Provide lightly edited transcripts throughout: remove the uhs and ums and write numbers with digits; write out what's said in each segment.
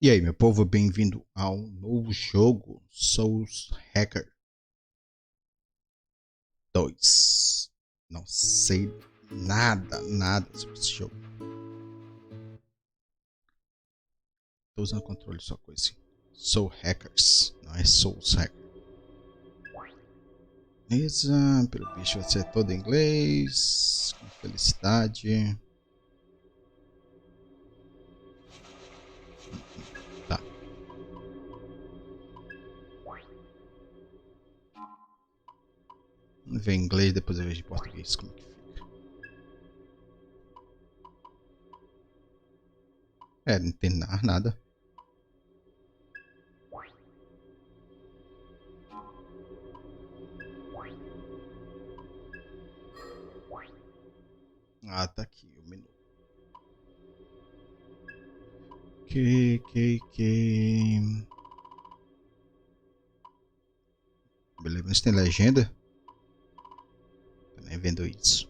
E aí, meu povo, bem-vindo ao novo jogo Souls Hacker 2. Não sei nada sobre esse jogo. Tô usando controle só com esse Soul Hackers, não é Souls Hacker. Beleza, pelo bicho vai ser todo em inglês, com felicidade. Tá. Vamos ver em inglês, depois eu vejo em português como que fica. Não tem nada. Ah, tá aqui o menu. Que. Beleza, mas tem legenda? Tô nem vendo isso.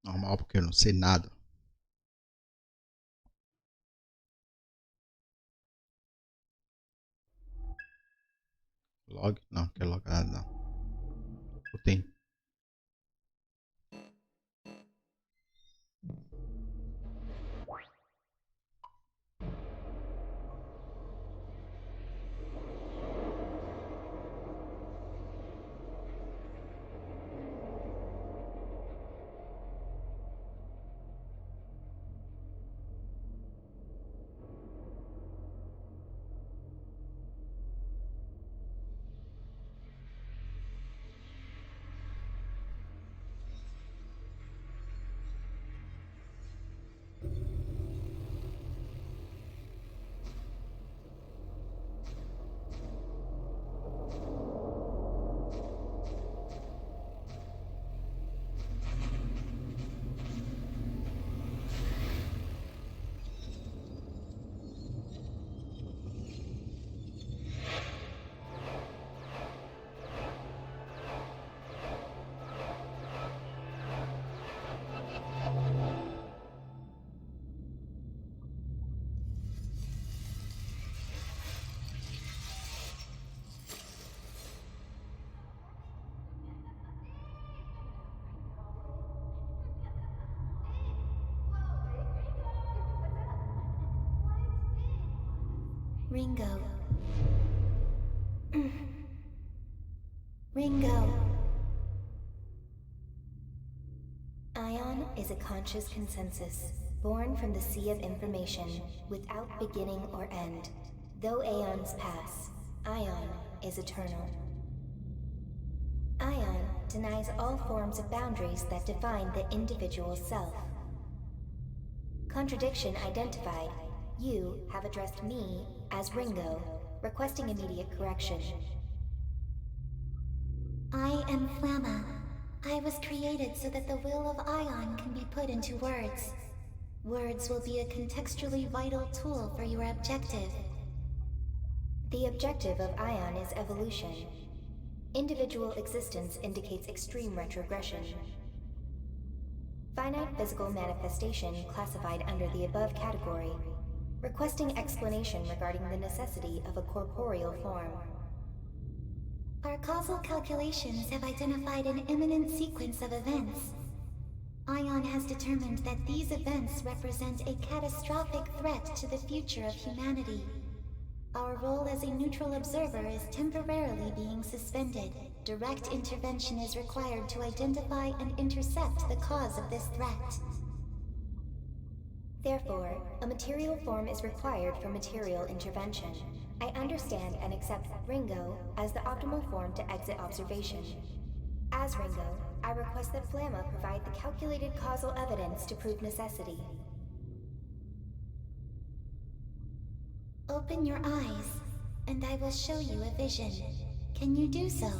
Normal, porque eu não sei nada. Log? Não, quer logar não. Ou tem? Ringo. Ringo. Aion is a conscious consensus, born from the sea of information, without beginning or end. Though aeons pass, Aion is eternal. Aion denies all forms of boundaries that define the individual self. Contradiction identified. You have addressed me as Ringo, requesting immediate correction. I am Flamma. I was created so that the will of Aion can be put into words. Words will be a contextually vital tool for your objective. The objective of Aion is evolution. Individual existence indicates extreme retrogression. Finite physical manifestation classified under the above category, requesting explanation regarding the necessity of a corporeal form. Our causal calculations have identified an imminent sequence of events. Aion has determined that these events represent a catastrophic threat to the future of humanity. Our role as a neutral observer is temporarily being suspended. Direct intervention is required to identify and intercept the cause of this threat. Therefore, a material form is required for material intervention. I understand and accept Ringo as the optimal form to exit observation. As Ringo, I request that Flamma provide the calculated causal evidence to prove necessity. Open your eyes, and I will show you a vision. Can you do so?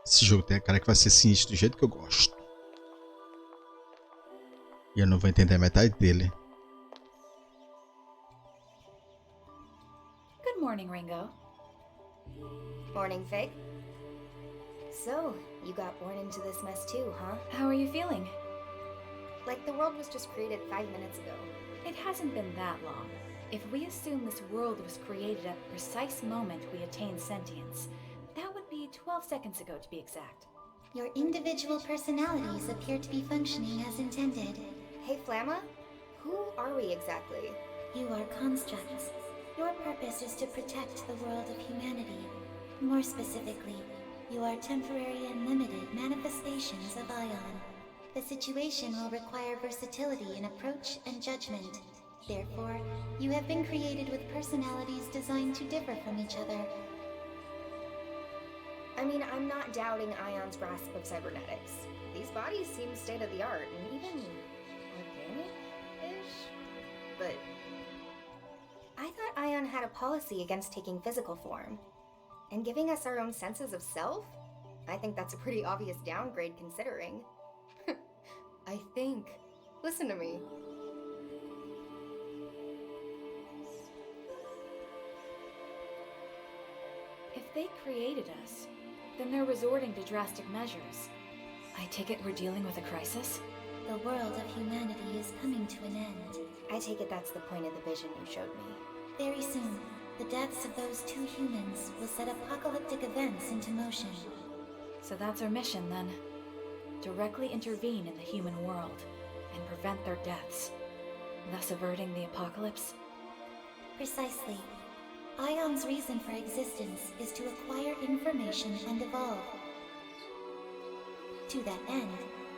Esse jogo tem a cara que vai ser sinistro do jeito que eu gosto. E eu não vou entender metade dele. Good morning, Ringo. Morning, Fig. So, you got born into this mess too, huh? How are you feeling? Like the world was just created 5 minutes ago. It hasn't been that long. If we assume this world was created at the precise moment we attained sentience, that would be 12 seconds ago to be exact. Your individual personalities appear to be functioning as intended. Hey, Flamma? Who are we exactly? You are constructs. Your purpose is to protect the world of humanity. More specifically, you are temporary and limited manifestations of Aion. The situation will require versatility in approach and judgment. Therefore, you have been created with personalities designed to differ from each other. I mean, I'm not doubting Aion's grasp of cybernetics. These bodies seem state-of-the-art and even organic-ish? But I thought Aion had a policy against taking physical form. And giving us our own senses of self? I think that's a pretty obvious downgrade considering. I think. Listen to me. If they created us, then they're resorting to drastic measures. I take it we're dealing with a crisis? The world of humanity is coming to an end. I take it that's the point of the vision you showed me. Very soon, the deaths of those 2 humans will set apocalyptic events into motion. So that's our mission then. Directly intervene in the human world and prevent their deaths, thus averting the apocalypse? Precisely. Aion's reason for existence is to acquire information and evolve. To that end,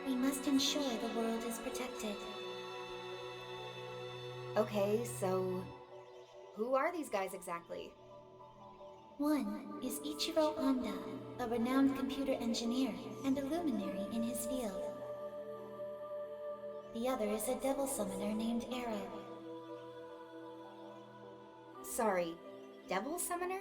we must ensure the world is protected. Okay, so who are these guys exactly? One is Ichiro Honda, a renowned computer engineer and a luminary in his field. The other is a devil summoner named Arrow. Sorry, devil summoner?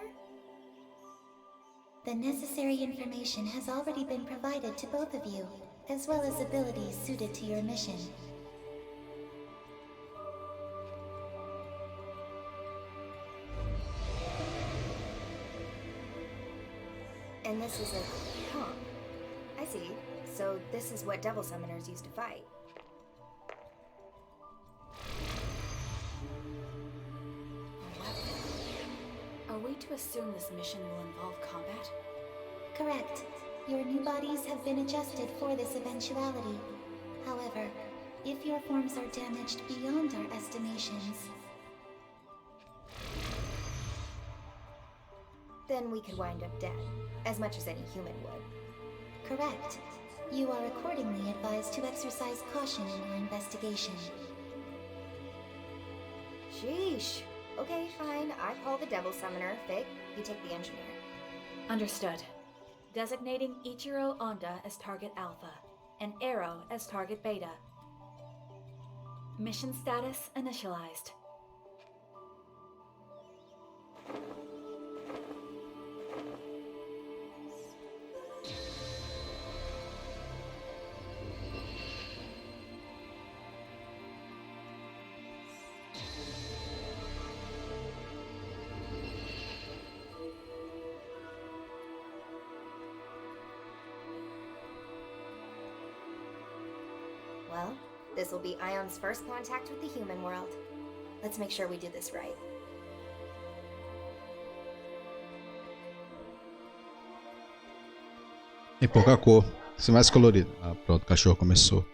The necessary information has already been provided to both of you, as well as abilities suited to your mission. And this is a comp. I see. So this is what devil summoners used to fight. Are we to assume this mission will involve combat? Correct. Your new bodies have been adjusted for this eventuality. However, if your forms are damaged beyond our estimations, then we could wind up dead, as much as any human would. Correct. You are accordingly advised to exercise caution in your investigation. Sheesh. Okay, fine. I call the devil summoner. Fig, you take the engineer. Understood. Designating Ichiro Honda as target Alpha, and Arrow as target Beta. Mission status initialized. Well, this will be Aion's first contact with the human world. Let's make sure we do this right. Tem pouca cor. Ser mais colorido. Ah, pronto, o cachorro começou.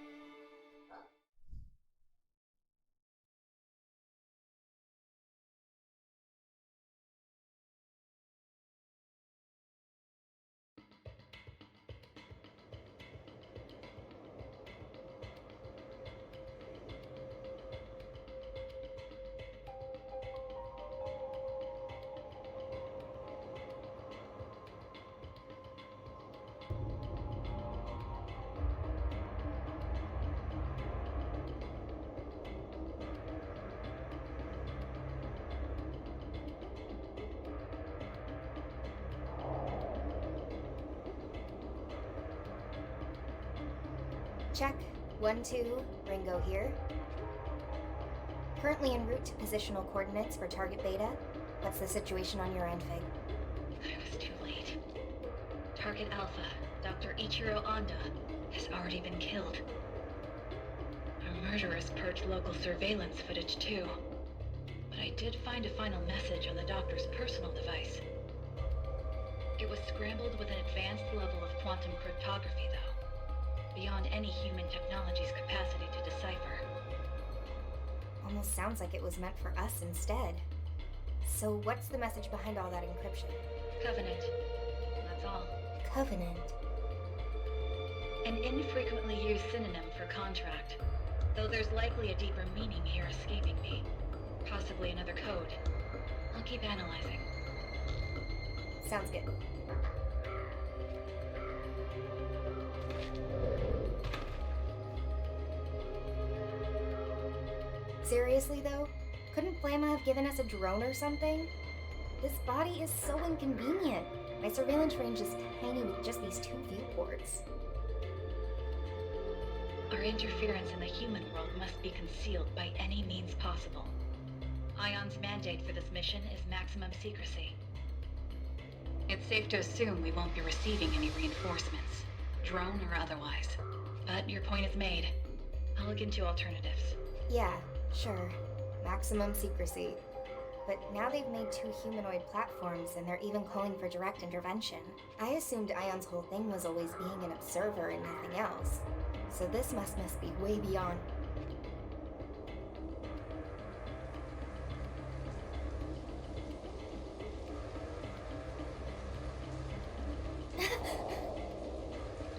Check. 1, 2, Ringo here. Currently en route to positional coordinates for target beta. What's the situation on your end, Fig? I was too late. Target Alpha, Dr. Ichiro Anda, has already been killed. Our murderers purged local surveillance footage too. But I did find a final message on the doctor's personal device. It was scrambled with an advanced level of quantum cryptography, though. Beyond any human technology's capacity to decipher. Almost sounds like it was meant for us instead. So what's the message behind all that encryption? Covenant. That's all. Covenant. An infrequently used synonym for contract. Though there's likely a deeper meaning here escaping me. Possibly another code. I'll keep analyzing. Sounds good. Seriously though? Couldn't Flamma have given us a drone or something? This body is so inconvenient. My surveillance range is tiny with just these 2 viewports. Our interference in the human world must be concealed by any means possible. Aion's mandate for this mission is maximum secrecy. It's safe to assume we won't be receiving any reinforcements, drone or otherwise. But your point is made. I'll look into alternatives. Yeah, sure. Maximum secrecy. But now they've made 2 humanoid platforms and they're even calling for direct intervention. I assumed Aion's whole thing was always being an observer and nothing else. So this must be way beyond.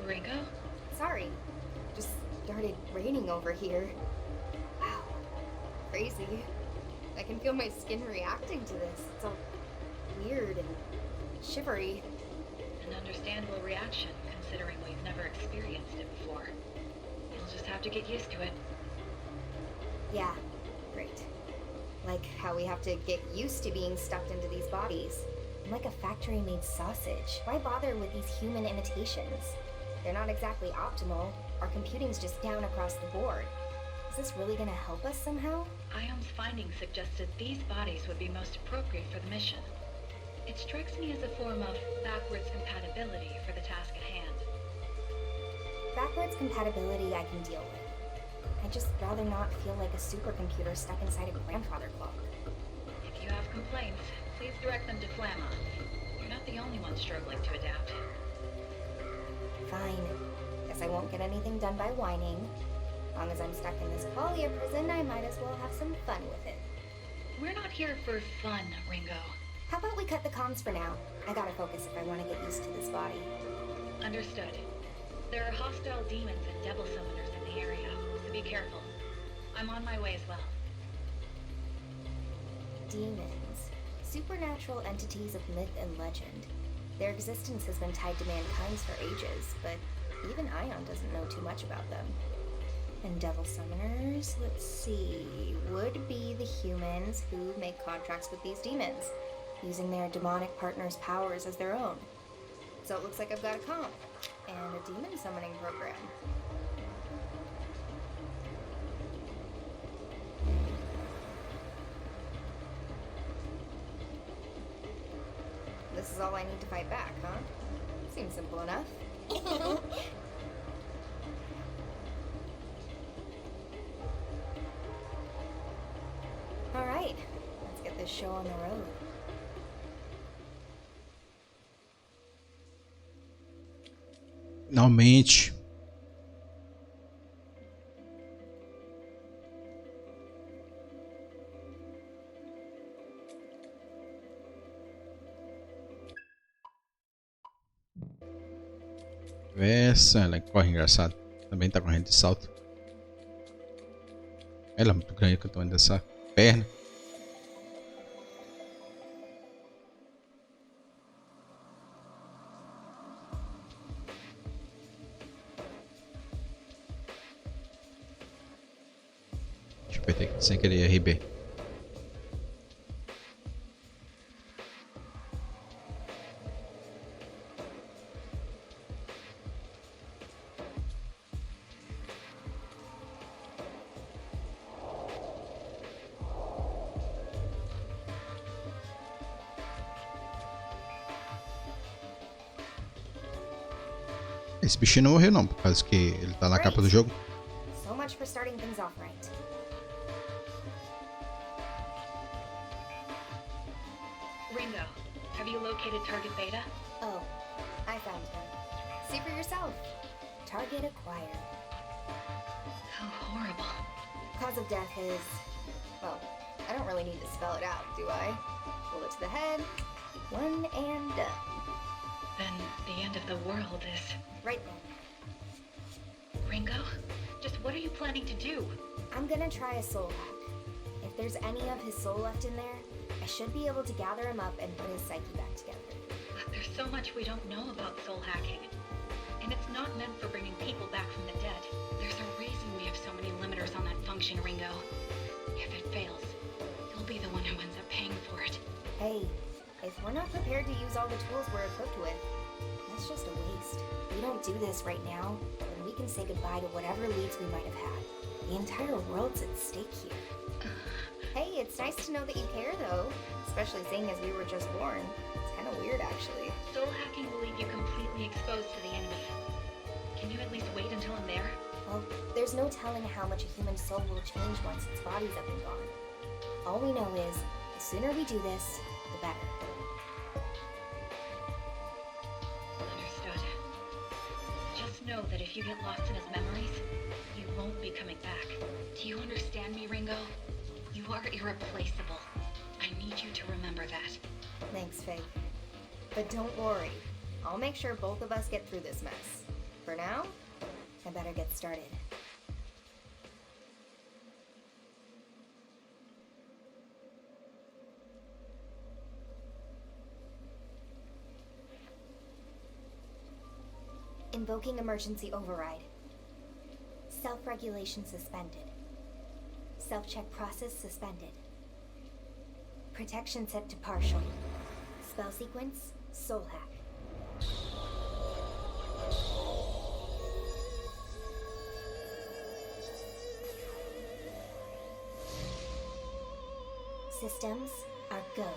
Ringo? Sorry. Just started raining over here. Wow. Crazy. I can feel my skin reacting to this. It's all weird and shivery. An understandable reaction, considering we've never experienced it before. You'll just have to get used to it. Yeah, great. Like how we have to get used to being stuffed into these bodies. I'm like a factory-made sausage. Why bother with these human imitations? They're not exactly optimal. Our computing's just down across the board. Is this really gonna help us somehow? Aion's findings suggested these bodies would be most appropriate for the mission. It strikes me as a form of backwards compatibility for the task at hand. Backwards compatibility I can deal with. I'd just rather not feel like a supercomputer stuck inside a grandfather clock. If you have complaints, please direct them to Flamma. You're not the only one struggling to adapt. Fine. Guess I won't get anything done by whining. As long as I'm stuck in this qualia prison, I might as well have some fun with it. We're not here for fun, Ringo. How about we cut the comms for now? I gotta focus if I want to get used to this body. Understood. There are hostile demons and devil summoners in the area, so be careful. I'm on my way as well. Demons. Supernatural entities of myth and legend. Their existence has been tied to mankind's for ages, but even Aion doesn't know too much about them. And devil summoners, let's see, would be the humans who make contracts with these demons, using their demonic partners' powers as their own. So it looks like I've got a comp, and a demon summoning program. This is all I need to fight back, huh? Seems simple enough. Alright, let's get this show on the road. Finalmente. Essa, ela corre engraçado. Também tá correndo de salto. Ela é muito grande com o tamanho dessa perna. Deixa eu apertar aqui sem querer RB. Esse bichinho não morreu não, por causa que ele tá na capa do jogo. So much for starting things off right. Ringo, have you located target Beta? Oh, I found her. See for yourself. Target acquired. How horrible. Cause of death is... well, I don't really need to spell it out, do I? Bullet to the head. One and done. Then the end of the world is... Right then. Ringo? Just what are you planning to do? I'm gonna try a soul hack. If there's any of his soul left in there, I should be able to gather him up and put his psyche back together. There's so much we don't know about soul hacking. And it's not meant for bringing people back from the dead. There's a reason we have so many limiters on that function, Ringo. If it fails, you'll be the one who ends up paying for it. Hey, if we're not prepared to use all the tools we're equipped with, that's just a waste. We don't do this right now, then we can say goodbye to whatever leads we might have had. The entire world's at stake here. Hey, it's nice to know that you care, though. Especially seeing as we were just born. It's kind of weird, actually. Soul hacking will leave you completely exposed to the enemy. Can you at least wait until I'm there? Well, there's no telling how much a human soul will change once its body's up and gone. All we know is, the sooner we do this, the better. Understood. Just know that if you get lost in his memories, you won't be coming back. Do you understand me, Ringo? You are irreplaceable. I need you to remember that. Thanks, Faye. But don't worry. I'll make sure both of us get through this mess. For now, I better get started. Invoking emergency override. Self-regulation suspended. Self-check process suspended. Protection set to partial. Spell sequence, soul hack. Systems are go.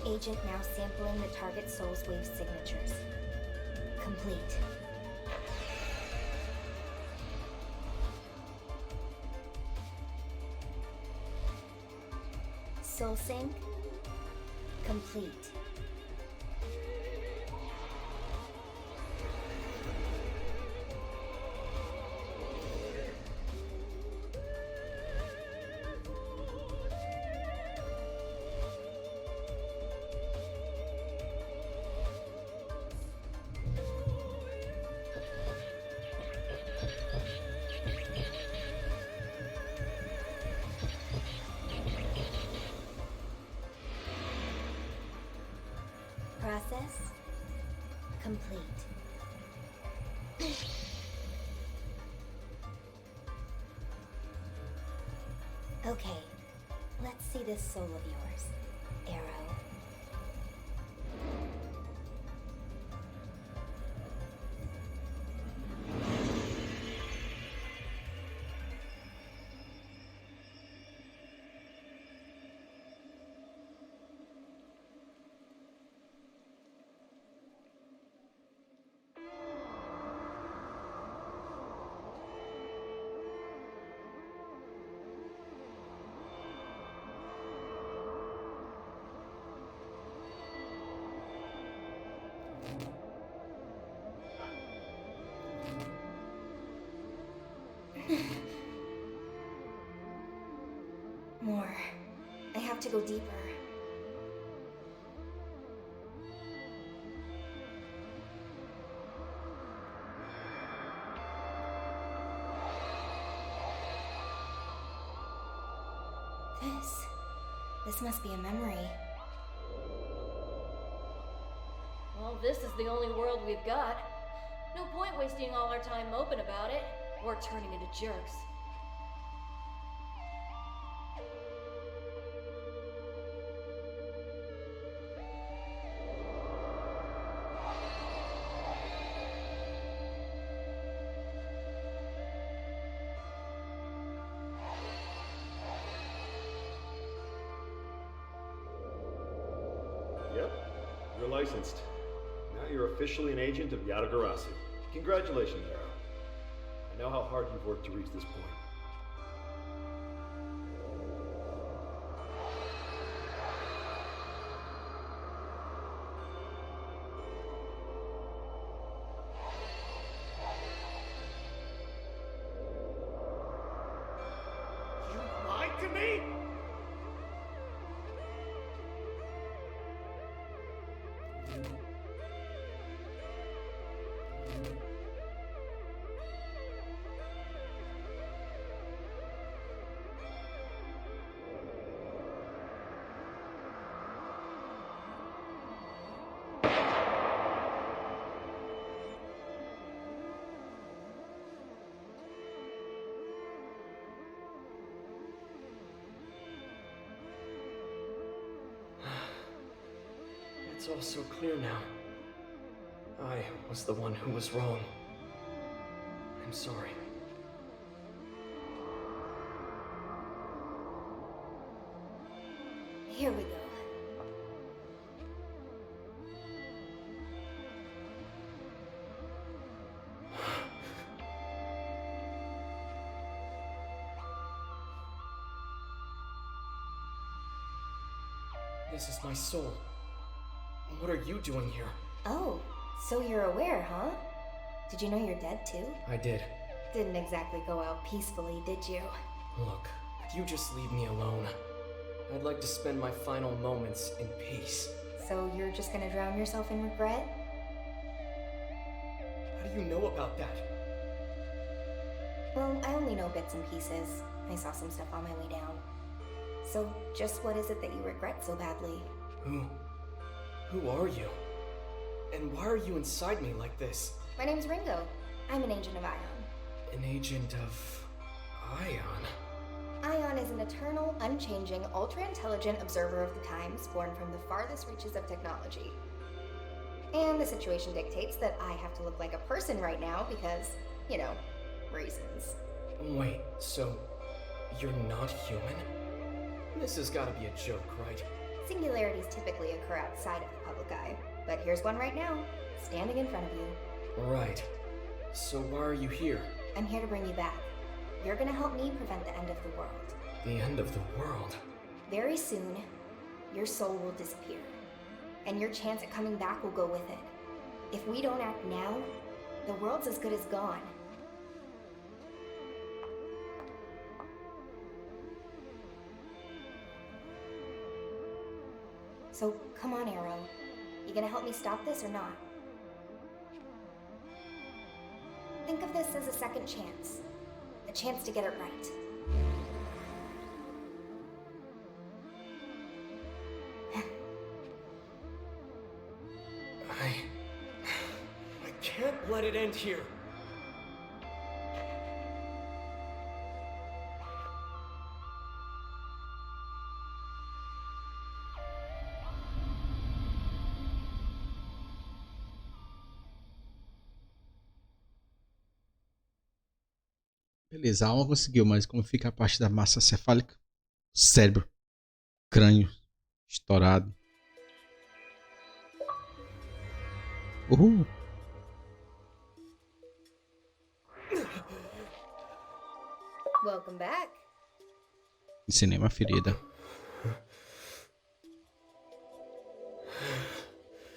Agent now sampling the target soul's wave signatures. Complete. Soul sync. Complete. Process complete. Okay, let's see this soul of yours, Arrow. More. I have to go deeper. This must be a memory. Well, this is the only world we've got. No point wasting all our time moping about it. Or turning into jerks. Yep, you're licensed. Now you're officially an agent of Yatagarasu. Congratulations, Arrow. I know how hard you've worked to reach this point. You lied to me? It's all so clear now. I was the one who was wrong. I'm sorry. Here we go. This is my soul. What are you doing here? Oh, so you're aware, huh? Did you know you're dead too? I did. Didn't exactly go out peacefully, did you? Look, if you just leave me alone, I'd like to spend my final moments in peace. So you're just gonna drown yourself in regret? How do you know about that? Well, I only know bits and pieces. I saw some stuff on my way down. So just what is it that you regret so badly? Who are you? And why are you inside me like this? My name's Ringo. I'm an agent of Aion. An agent of Aion? Aion is an eternal, unchanging, ultra-intelligent observer of the times born from the farthest reaches of technology. And the situation dictates that I have to look like a person right now because, you know, reasons. Wait, so you're not human? This has gotta be a joke, right? Singularities typically occur outside of the public eye, but here's one right now, standing in front of you. Right. So why are you here? I'm here to bring you back. You're gonna help me prevent the end of the world. The end of the world? Very soon, your soul will disappear, and your chance at coming back will go with it. If we don't act now, the world's as good as gone. So, come on, Arrow. You gonna help me stop this or not? Think of this as a second chance. A chance to get it right. I can't let it end here. Beleza, a alma conseguiu, mas como fica a parte da massa cefálica? Cérebro, crânio, estourado. Uhul! Welcome back. Ensinei uma ferida.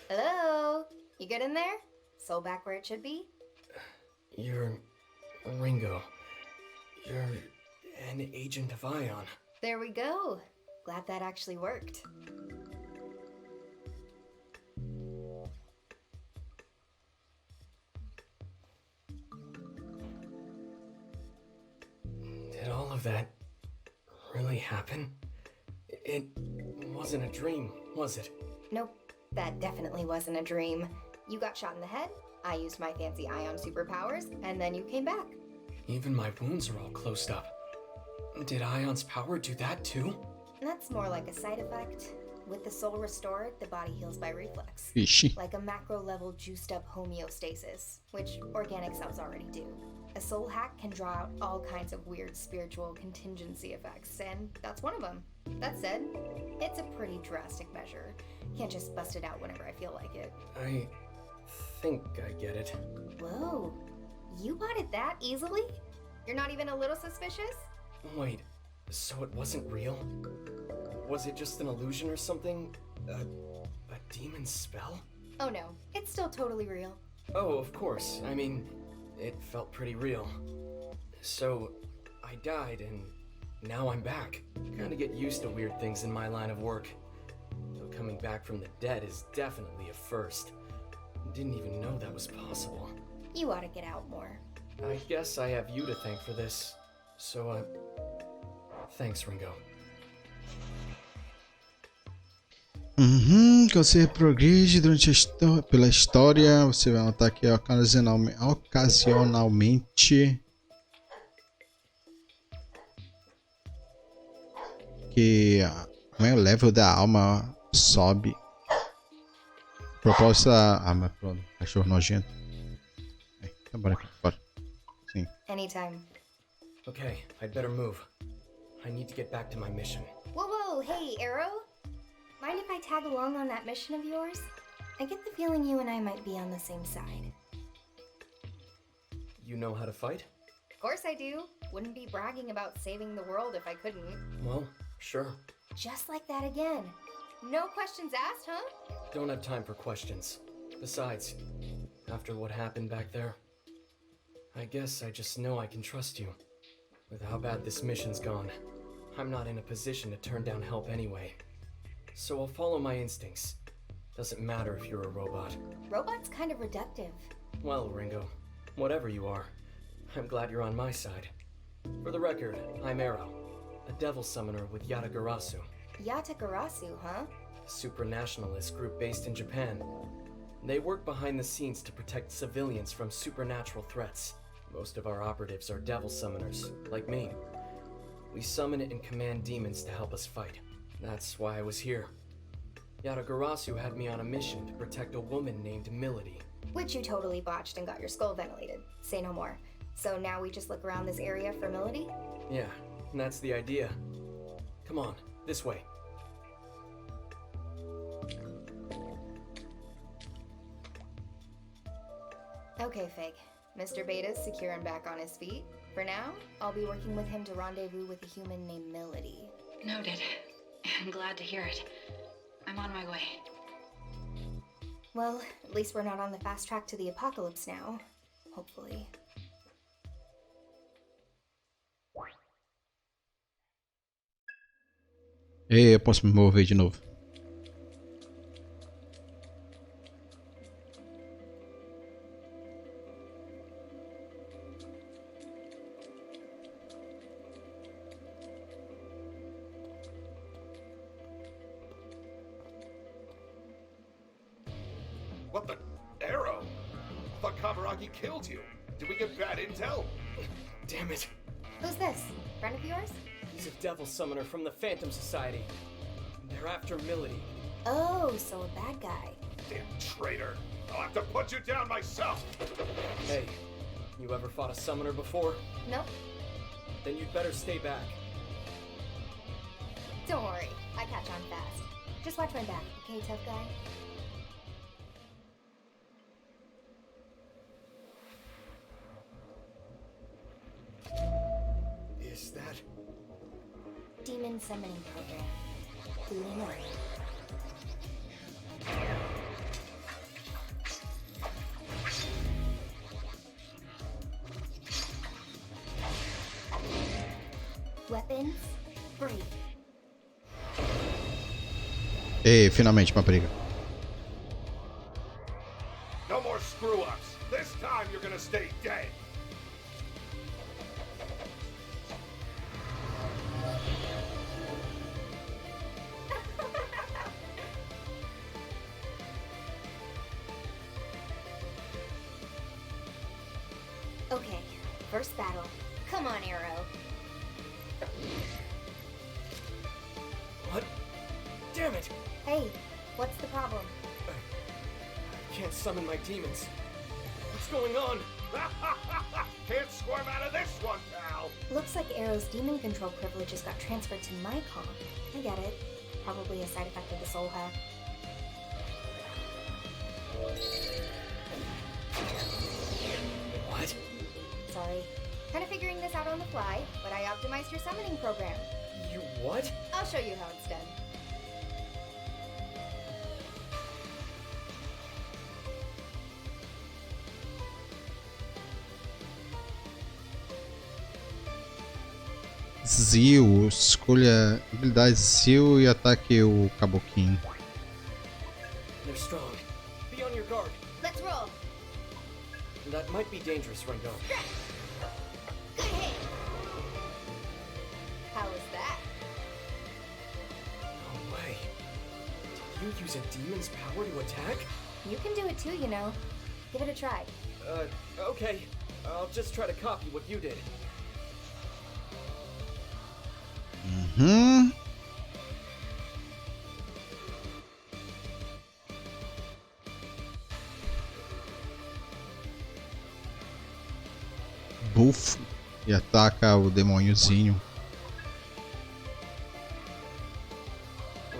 Hello? You good in there? Soul back where it should be? You're Ringo. You're an agent of Aion. There we go. Glad that actually worked. Did all of that really happen? It wasn't a dream, was it? Nope, that definitely wasn't a dream. You got shot in the head, I used my fancy Aion superpowers, and then you came back. Even my wounds are all closed up. Did Aion's power do that too? That's more like a side effect. With the soul restored, the body heals by reflex. Ixi. Like a macro-level juiced-up homeostasis, which organic cells already do. A soul hack can draw out all kinds of weird spiritual contingency effects, and that's one of them. That said, it's a pretty drastic measure. Can't just bust it out whenever I feel like it. I think I get it. Whoa, you bought it that easily? You're not even a little suspicious? Wait, so it wasn't real? Was it just an illusion or something? A demon spell? Oh no, it's still totally real. Oh, of course. I mean, it felt pretty real. So, I died and now I'm back. Kinda get used to weird things in my line of work. Though coming back from the dead is definitely a first. Didn't even know that was possible. You ought to get out more. I guess I have you to thank for this. So, thanks, Ringo. Você progride durante pela história, você vai notar que ocasionalmente que o level da alma sobe. Propósito mas pronto, cachorro nojento. Tá bora aqui fora. Sim. Anytime. Okay, I'd better move. I need to get back to my mission. Whoa, hey, Arrow? Mind if I tag along on that mission of yours? I get the feeling you and I might be on the same side. You know how to fight? Of course I do. Wouldn't be bragging about saving the world if I couldn't. Well, sure. Just like that again. No questions asked, huh? Don't have time for questions. Besides, after what happened back there, I guess I just know I can trust you. With how bad this mission's gone, I'm not in a position to turn down help anyway. So I'll follow my instincts. Doesn't matter if you're a robot. Robot's kind of reductive. Well, Ringo, whatever you are, I'm glad you're on my side. For the record, I'm Arrow, a devil summoner with Yatagarasu. Yatagarasu, huh? A supranationalist group based in Japan. They work behind the scenes to protect civilians from supernatural threats. Most of our operatives are devil summoners, like me. We summon and command demons to help us fight. That's why I was here. Yatagarasu had me on a mission to protect a woman named Milady. Which you totally botched and got your skull ventilated. Say no more. So now we just look around this area for Milady? Yeah, and that's the idea. Come on, this way. Okay, Fig. Mr. Beta's secure and back on his feet. For now, I'll be working with him to rendezvous with a human named Milady. Noted. I'm glad to hear it. I'm on my way. Well, at least we're not on the fast track to the apocalypse now. Hopefully. Eu posso me mover de novo. What the? Arrow? I thought Kaburagi killed you. Did we get bad intel? Damn it. Who's this? Friend of yours? He's a devil summoner from the Phantom Society. They're after Milady. Oh, so a bad guy. Damn traitor. I'll have to put you down myself. Hey, you ever fought a summoner before? Nope. Then you'd better stay back. Don't worry. I catch on fast. Just watch my back, okay, tough guy? Is that? Demon summoning program. Dominaran. Weapons free. Ei, finalmente uma briga. No more screw-ups. This time you're gonna stay dead. first battle. Come on, Arrow. What? Damn it! Hey, what's the problem? I can't summon my demons. What's going on? Can't squirm out of this one, pal! Looks like Arrow's demon control privileges got transferred to my comp. I get it. Probably a side effect of the soul hack. What? Sorry. Kinda figuring this out on the fly, but I optimized your summoning program. You what? I'll show you how it's done. Zio, escolha habilidades Zio e ataque o caboquinho. They're strong. Be on your guard. Let's roll. That might be dangerous, Ringo. Good hit. How was that? No way. Did you use a demon's power to attack? You can do it too, you know. Give it a try. Okay. I'll just try to copy what you did. Bufo e ataca o demôniozinho.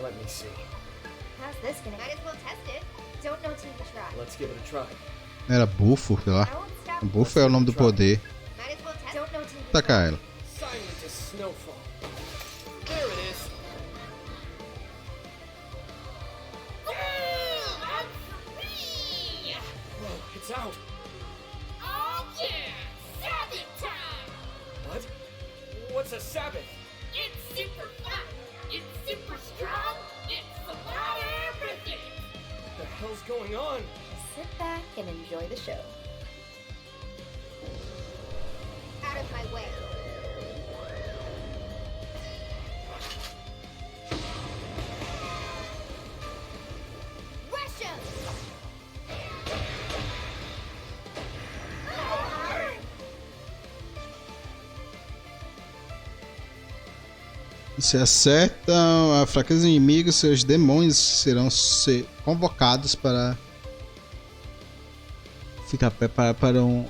Let me see. How's this gonna? Might as well test it. Don't know till you try. Let's give it a try. Era bufo, sei lá. I won't stop. O bufo é o nome do poder. Might as well test. Don't know till you Ataca ela. Silent as snowfall. There it is. Whoa, it's out. Oh yeah! Sabbath time! What? What's a Sabbath? It's super fun! It's super strong! It's a lot of everything! What the hell's going on? Sit back and enjoy the show. Out of my way. Rush him! Se acertam a fraqueza do inimigo, seus demônios serão convocados para ficar preparado para um,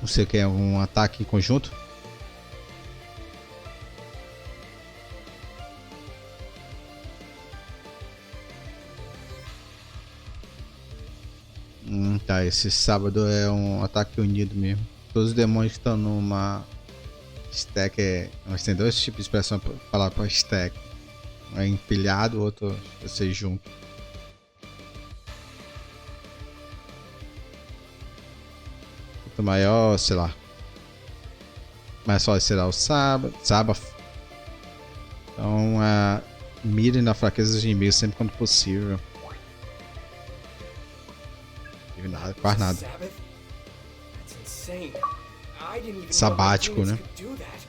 não sei o que é, um ataque conjunto. Tá, esse sábado é um ataque unido mesmo. Todos os demônios que estão numa stack, nós tem dois tipos de expressão para falar para stack. Um é empilhado, o outro é ser junto. Quanto maior, sei lá. Mais forte será o sábado. Então, mirem na fraqueza dos inimigos sempre quando possível. Não nada, quase nada. That's insane. I didn't even Sabático, know né? could do that.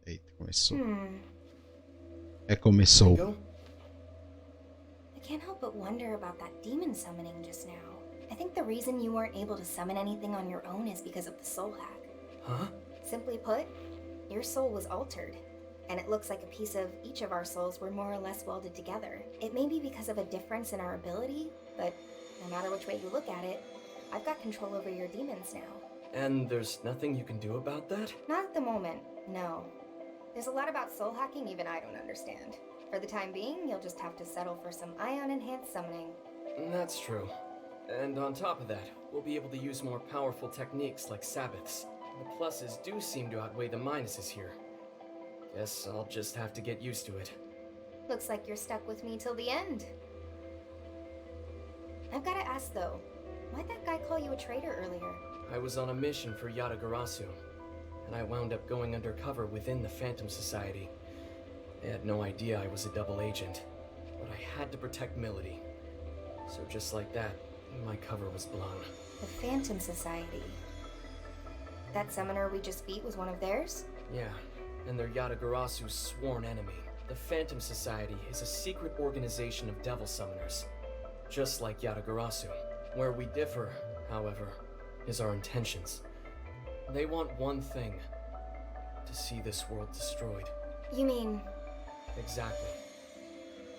Eita, começou. Começou. Ringo? I can't help but wonder about that demon summoning just now. I think the reason you weren't able to summon anything on your own is because of the soul hack. Huh? Simply put, your soul was altered, and it looks like a piece of each of our souls were more or less welded together. It may be because of a difference in our ability, but no matter which way you look at it, I've got control over your demons now. And there's nothing you can do about that? Not at the moment, no. There's a lot about soul hacking even I don't understand. For the time being, you'll just have to settle for some Aion-enhanced summoning. That's true. And on top of that, we'll be able to use more powerful techniques like Sabbaths. The pluses do seem to outweigh the minuses here. Guess I'll just have to get used to it. Looks like you're stuck with me till the end. I've gotta ask though, why'd that guy call you a traitor earlier? I was on a mission for Yatagarasu, and I wound up going undercover within the Phantom Society. They had no idea I was a double agent, but I had to protect Milady. So just like that, my cover was blown. The Phantom Society. That summoner we just beat was one of theirs? Yeah, and they're Yatagarasu's sworn enemy. The Phantom Society is a secret organization of devil summoners. just like Yatagarasu. Where we differ, however, is our intentions. They want one thing: to see this world destroyed. You mean... Exactly.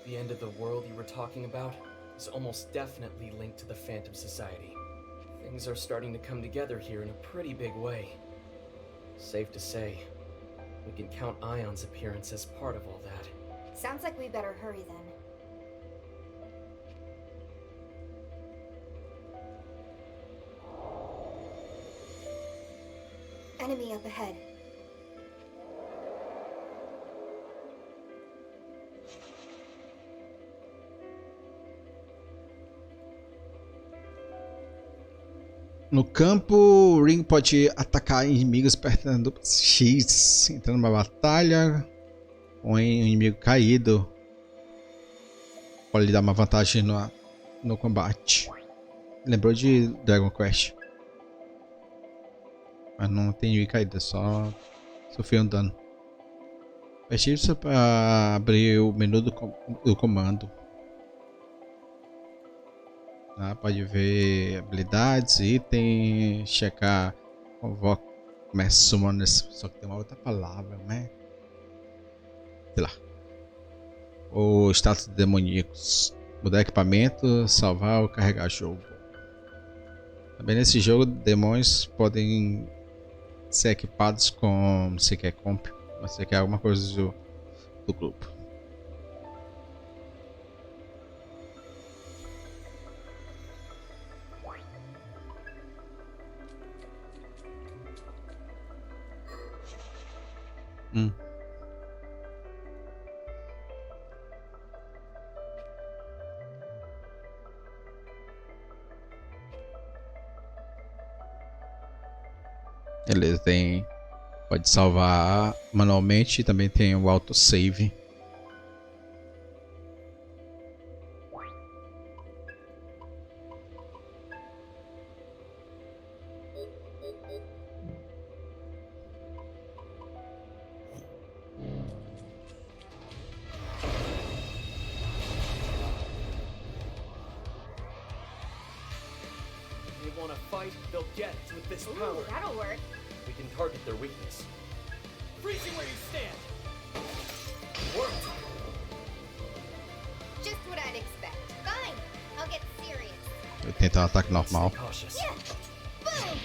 The end of the world you were talking about is almost definitely linked to the Phantom Society. Things are starting to come together here in a pretty big way. Safe to say, we can count Aion's appearance as part of all that. Sounds like we better hurry then. Enemy up ahead. No campo, Ringo pode atacar inimigos apertando X, entrando numa batalha com um inimigo caído. Pode lhe dar uma vantagem no combate. Lembrou de Dragon Quest. Mas não tem inimigo caído, só sofreu um dano. Aperte isso para abrir o menu do comando. Pode ver habilidades, itens, checar, convoca, começa humanos, só que tem uma outra palavra, né? Sei lá. O status de demoníacos, mudar equipamento, salvar ou carregar jogo. Também nesse jogo, demônios podem ser equipados com, você quer compra, você quer alguma coisa do grupo. Beleza, pode salvar manualmente, também tem o autosave. They want to fight, they'll get it with this Ooh, power. that'll work. We can target their weakness. Freezing where you stand. Worked! Just what I'd expect. Fine, I'll get serious. Eu tentar um ataque normal. Stay cautious. Yeah. Boom!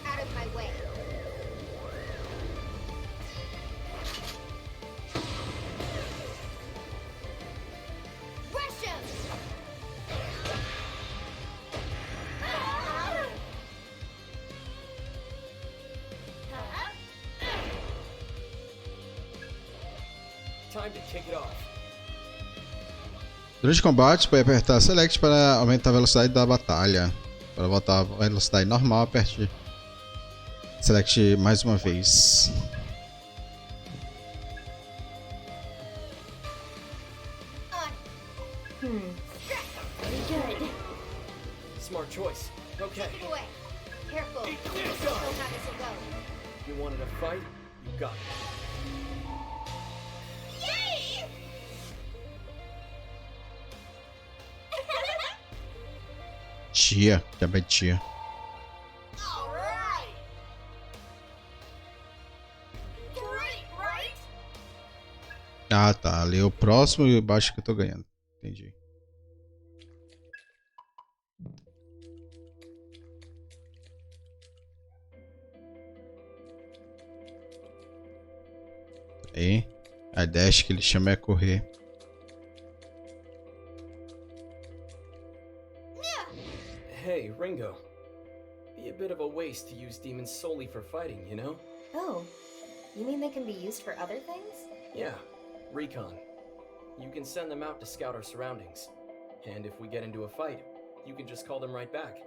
Out of my way. Rush 'em! Time to kick it off. Durante o combate, pode apertar Select para aumentar a velocidade da batalha. Para voltar à velocidade normal, aperte Select mais uma vez. Very good. Smart choice. Okay. Take it away. Careful. Don't know how this will go. You wanted a fight? You got it. Yay! Tia, também tia. All right. Great, right? Ah, tá. Ali é o próximo e embaixo que eu tô ganhando. Entendi. Aí, a dash que ele chama é correr. Hey, Ringo. Be a bit of a waste to use demons solely for fighting, you know? Oh, you mean they can be used for other things? Yeah, recon. You can send them out to scout our surroundings. And if we get into a fight, you can just call them right back.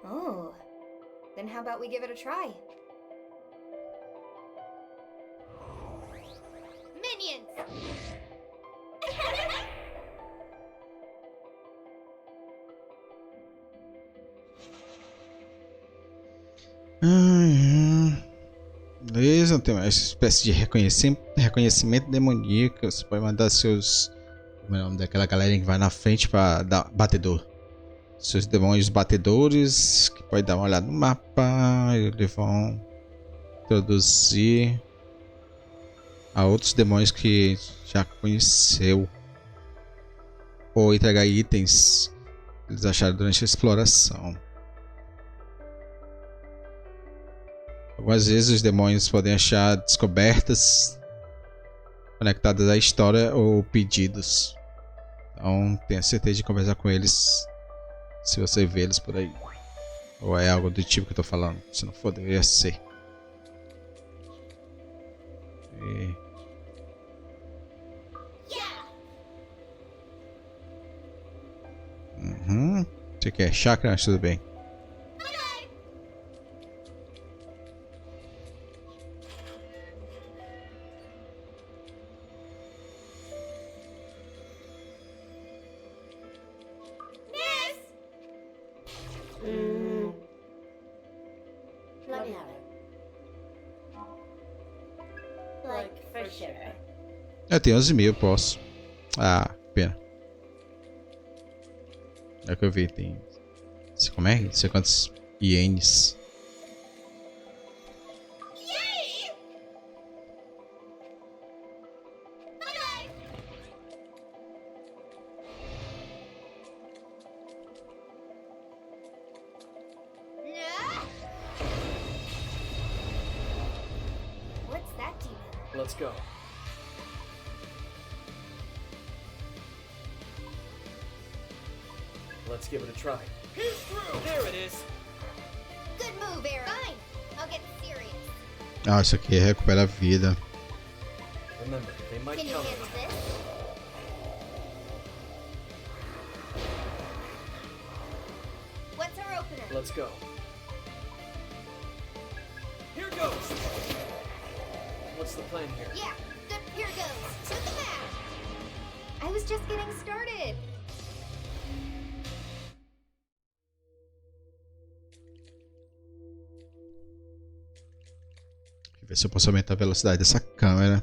Oh, then how about we give it a try? Minions! Beleza, tem uma espécie de reconhecimento demoníaco. Você pode mandar seus Como é o nome daquela galera que vai na frente pra dar batedor. Seus demônios batedores, que pode dar uma olhada no mapa, eles vão introduzir a outros demônios que já conheceu. Ou entregar itens que eles acharam durante a exploração. Algumas vezes os demônios podem achar descobertas conectadas à história ou pedidos. Então tenha certeza de conversar com eles se você vê eles por aí. Ou é algo do tipo que eu tô falando. Se não for, deveria ser. E... Você quer chakra? Mas tudo bem. Let me have it. Like, for sure. Eu tenho 11 mil, posso. Ah, pena. É o que eu vi, tem... Como é? Não sei quantos ienes. What's that demon? Let's go. Let's give it a try. Here's through! There it is! Good move, Aaron. Fine. I'll get serious. Ah, isso aqui recupera a vida. Remember, they might Can you counter. handle this? What's our opener? Let's go. Here goes! What's the plan here? Yeah, good. Here goes. To the mat. I was just getting started. Deixa eu ver se eu posso aumentar a velocidade dessa câmera.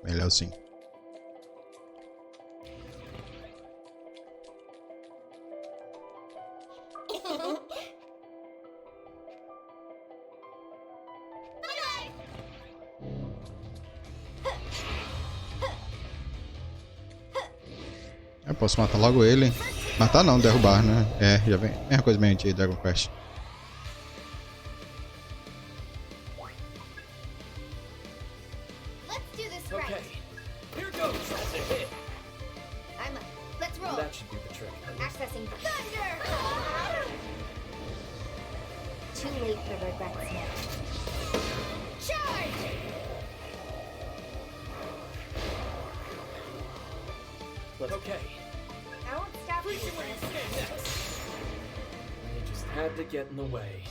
Melhorzinho. Eu posso matar logo ele. Matar não, derrubar, né? É, já vem. Mesma coisa mesmo de Dragon Quest. Let's do this right. Okay. Here goes! That's a hit! I'm up. Let's roll. That should do the trick. Accessing thunder. Too late for regrets now. Charge! Okay. I won't stop you. Freeze where you stand next! You just had to get in the way.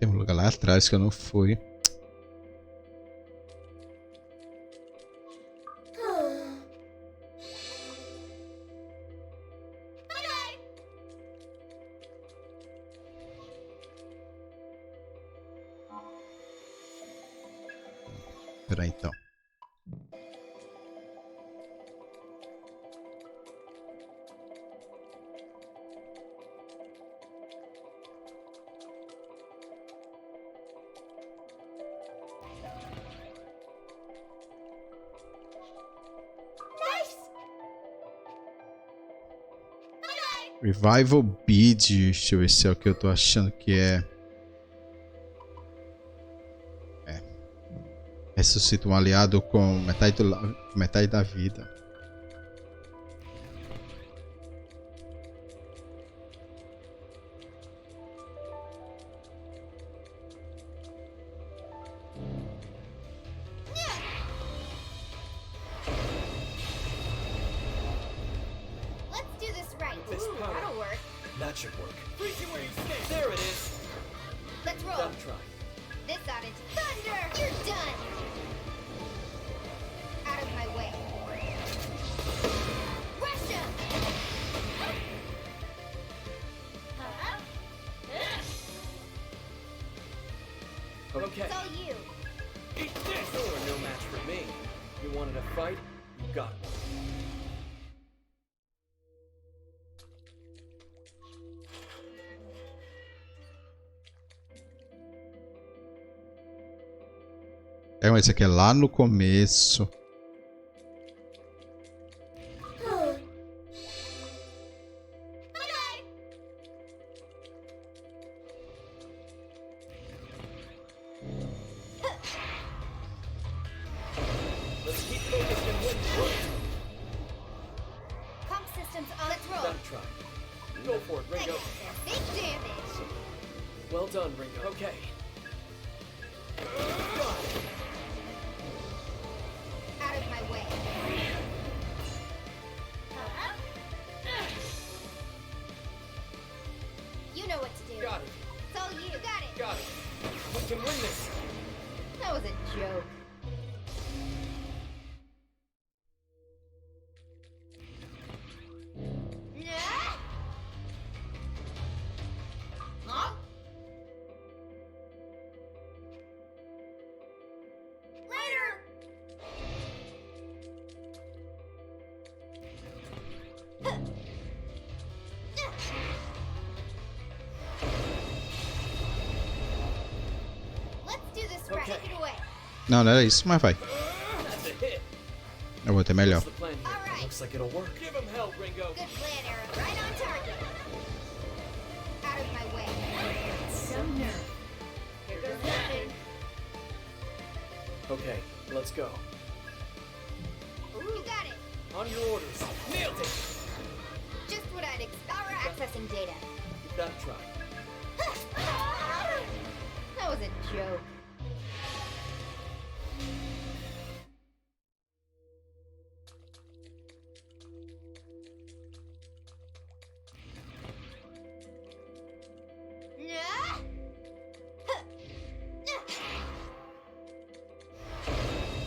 Tem um lugar lá atrás que eu não fui. Espera aí, então. Revival Bead, deixa eu ver se é o que eu tô achando que é. Ressuscita um aliado com metade da vida. this power. That'll work. That should work. Freeze you where you stand. There it is. Let's roll. Gotta try. This out into thunder. You're done. Out of my way. Russia. Okay. It's all you. Eat this! You are no match for me. You wanted a fight? You got one. É, mas isso aqui é lá no começo. Let's keep focused and win. Comp systems on. Let's roll. Gotta try. Go for it, Ringo. Big damage. Well done, Ringo. Okay. Got it. Out of my way. You know what to do. Got it. It's all you. Got it. Got it. We can win this. That was a joke. Nah. Huh? Later. Let's do this right. Okay. Take it away. Não, não era isso, mas vai. That's a hit. Eu vou ter melhor. What's the plan here? All right. Looks like it'll work. Give him hell, Ringo. Good plan, Aaron. Right on target. Out of my way. Some nerve. Here goes nothing. Okay, let's go. You got it. On your orders. Nailed it. Just what I'd expect. All right. Accessing data. You gotta try. That was a joke. Nah.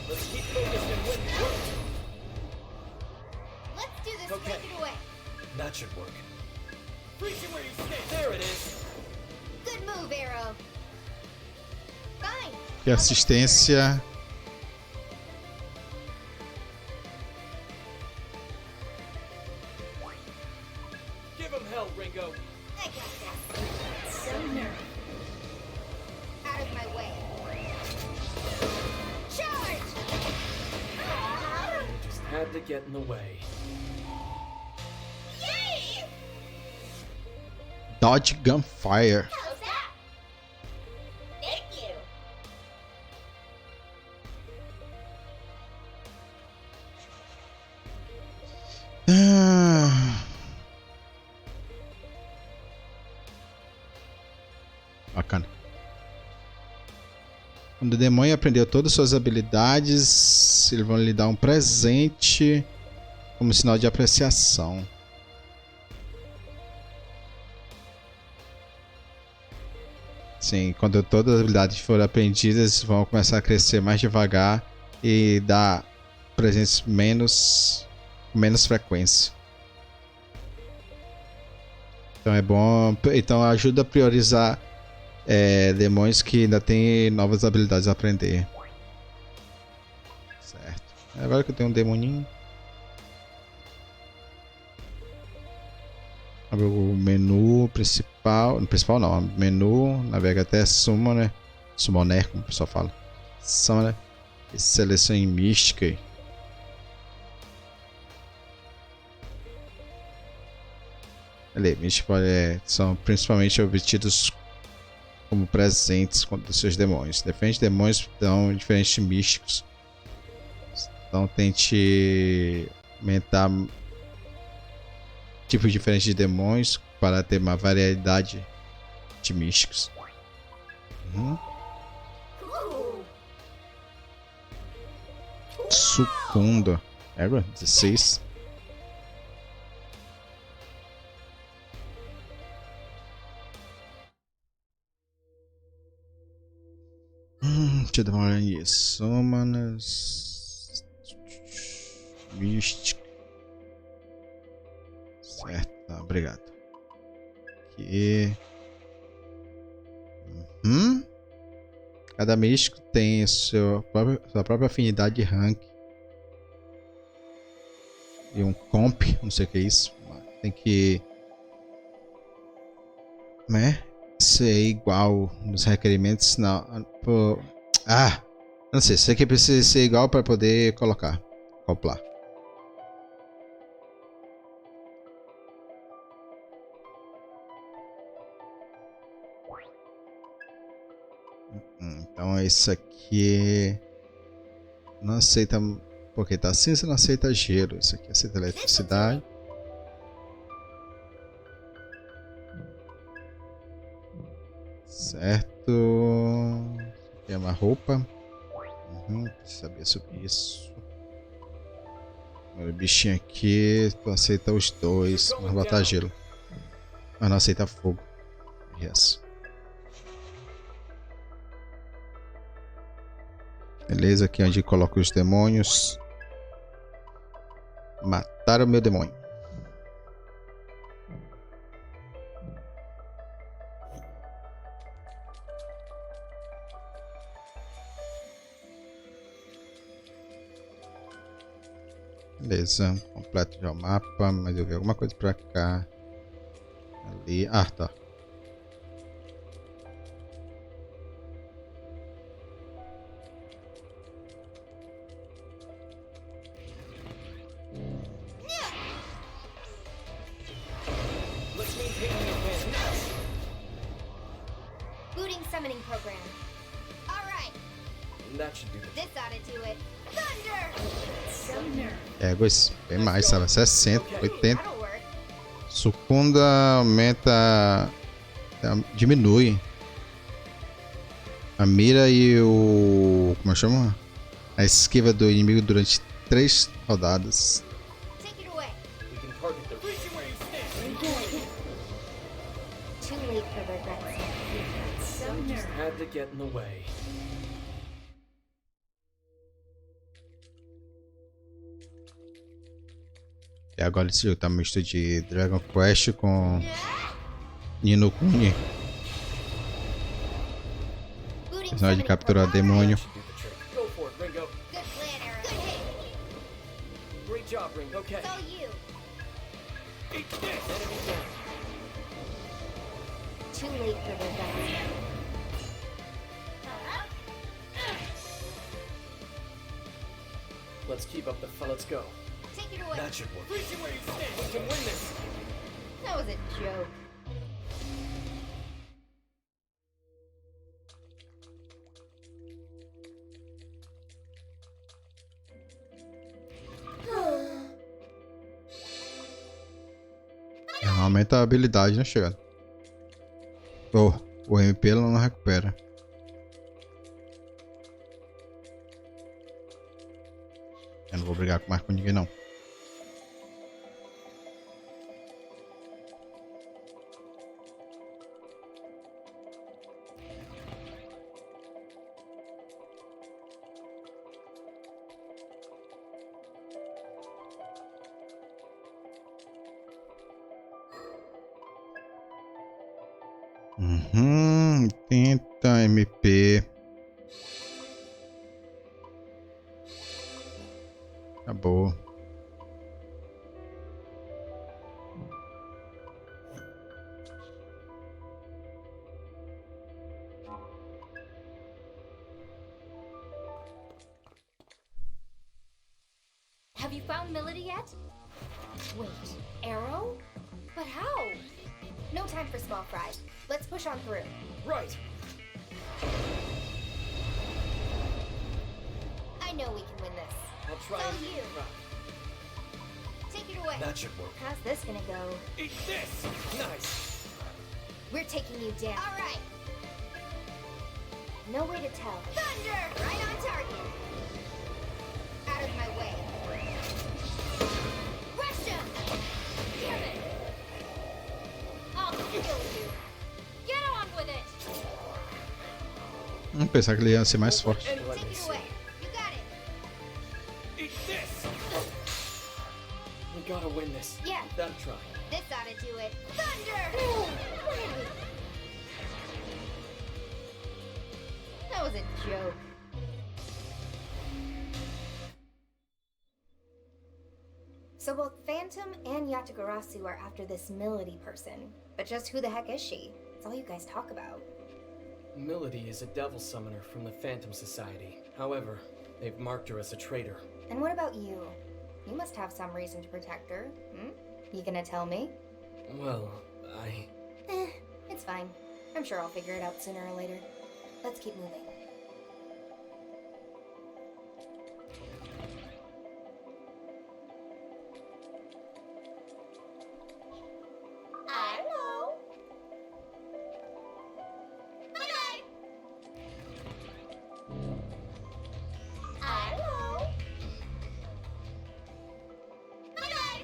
Let's keep focused and win. Let's do this. Okay. Take it away. That should work. Freeze you where you stand. There it is. Good move, Arrow. Fine. E assistência. Give him hell, Ringo. I got this. Some nerve. Out of my way. Charge! Just had to get in the way. Yay! Dodge Gunfire. How's that? Thank you. Ah. Bacana. Quando o demônio aprendeu todas as suas habilidades, eles vão lhe dar um presente como sinal de apreciação. Sim, quando todas as habilidades forem aprendidas, vão começar a crescer mais devagar e dar presentes com menos frequência. Então é bom, então ajuda a priorizar demônios que ainda tem novas habilidades a aprender. Certo. Agora que eu tenho um demoninho. Abre o menu principal. No principal não, menu, navega até Summoner. Summoner, como o pessoal fala. Summoner. E selecione mística. Ali, mística são principalmente obtidos como presentes dos seus demônios. Diferentes demônios dão diferentes místicos. Então tente aumentar tipos diferentes de demônios para ter uma variedade de místicos. Sucundo. 16. Deixa eu dar uma olhada nisso. Humanos. Místico. Certo, tá, obrigado. Aqui. Cada místico tem sua própria afinidade de rank. E um comp, não sei o que é isso. Tem que, né, ser igual nos requerimentos. Não, não sei. Isso aqui precisa ser igual para poder acoplar. Então esse aqui não aceita, porque tá cinza, não aceita gelo. Esse aqui aceita eletricidade. Certo. Isso aqui é uma roupa. Saber sobre isso. O bichinho aqui, tu aceita os dois, mas botar gelo. Mas não aceita fogo. Yes. Beleza, aqui é onde coloco os demônios. Mataram o meu demônio. Beleza, completo já o mapa, mas eu vi alguma coisa pra cá. Ali, tá. Booting summoning program. All right. That should do it. This ought to do it. Thunder. Bem mais, sabe? 60, 80. That'll work. Sucunda aumenta. Diminui a mira e o. Como chama? A esquiva do inimigo durante 3 rodadas. Take it away. We can target their Too late for regrets. just had to get in the way. E agora esse jogo tá misto de Dragon Quest com Nino Kuni. Booting Personagem de summoning capturar program. demônio. Should do the trick. Go for it, Ringo. Good plan, Arrow. Good hit. Great job, Ringo. Okay. It's all you. Eat this. Enemy down. Too late for regrets. Let's keep up the fun. Let's go. Take it away. That should work. We can win this. That was a joke. Aumenta a habilidade, né, chegando. O MP ela não recupera. Eu não vou brigar mais com ninguém não. Tenta MP. Acabou. Have you found Melody yet? Wait, Arrow? But how? No time for small fry. Let's push on through. Right. I know we can win this. I'll try. It's all you. Take it away. That should work. How's this gonna go? Eat this. Nice. We're taking you down. All right. No way to tell. Thunder! Right on target. Out of my way. Rush him! Damn it! I'll kill you. Get on with it! Pensar que ele ia ser mais forte. Take it away. You got it. Eat this! We gotta win this. Yeah. Gotta try. This ought to do it. Thunder! That was a joke. So both Phantom and Yatagarasu are after this Melody person. But just who the heck is she? It's all you guys talk about. Melody is a devil summoner from the Phantom Society. However, they've marked her as a traitor. And what about you? You must have some reason to protect her, hmm? You gonna tell me? Well, It's fine. I'm sure I'll figure it out sooner or later. Let's keep moving. Hello. Bye-bye. Hello. Bye-bye.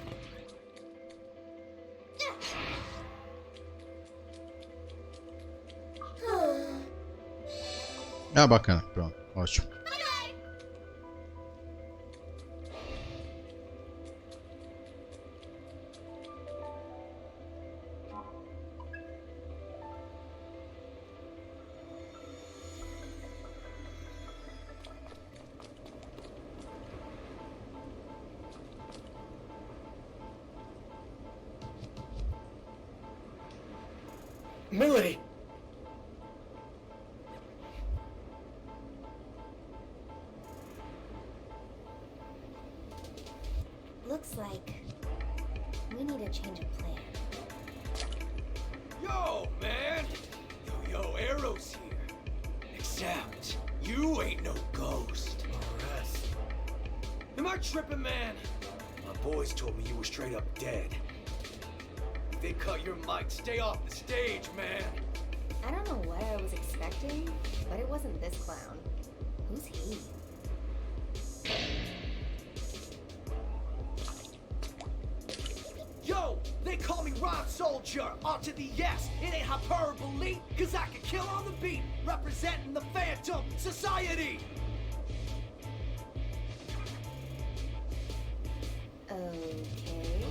Ah, bacana. Pronto. Ótimo. Melody! Looks like we need a change of plan. Yo, man! Yo, Arrow's here. Except, you ain't no ghost. Arrest. Am I tripping, man? My boys told me you were straight up dead. If they cut your mic, stay off the stage, man. I don't know what I was expecting, but it wasn't this clown. Who's he? Yo, they call me Rod Soldier, R to the S. It ain't hyperbole, cause I can kill on the beat, representing the Phantom Society. Okay.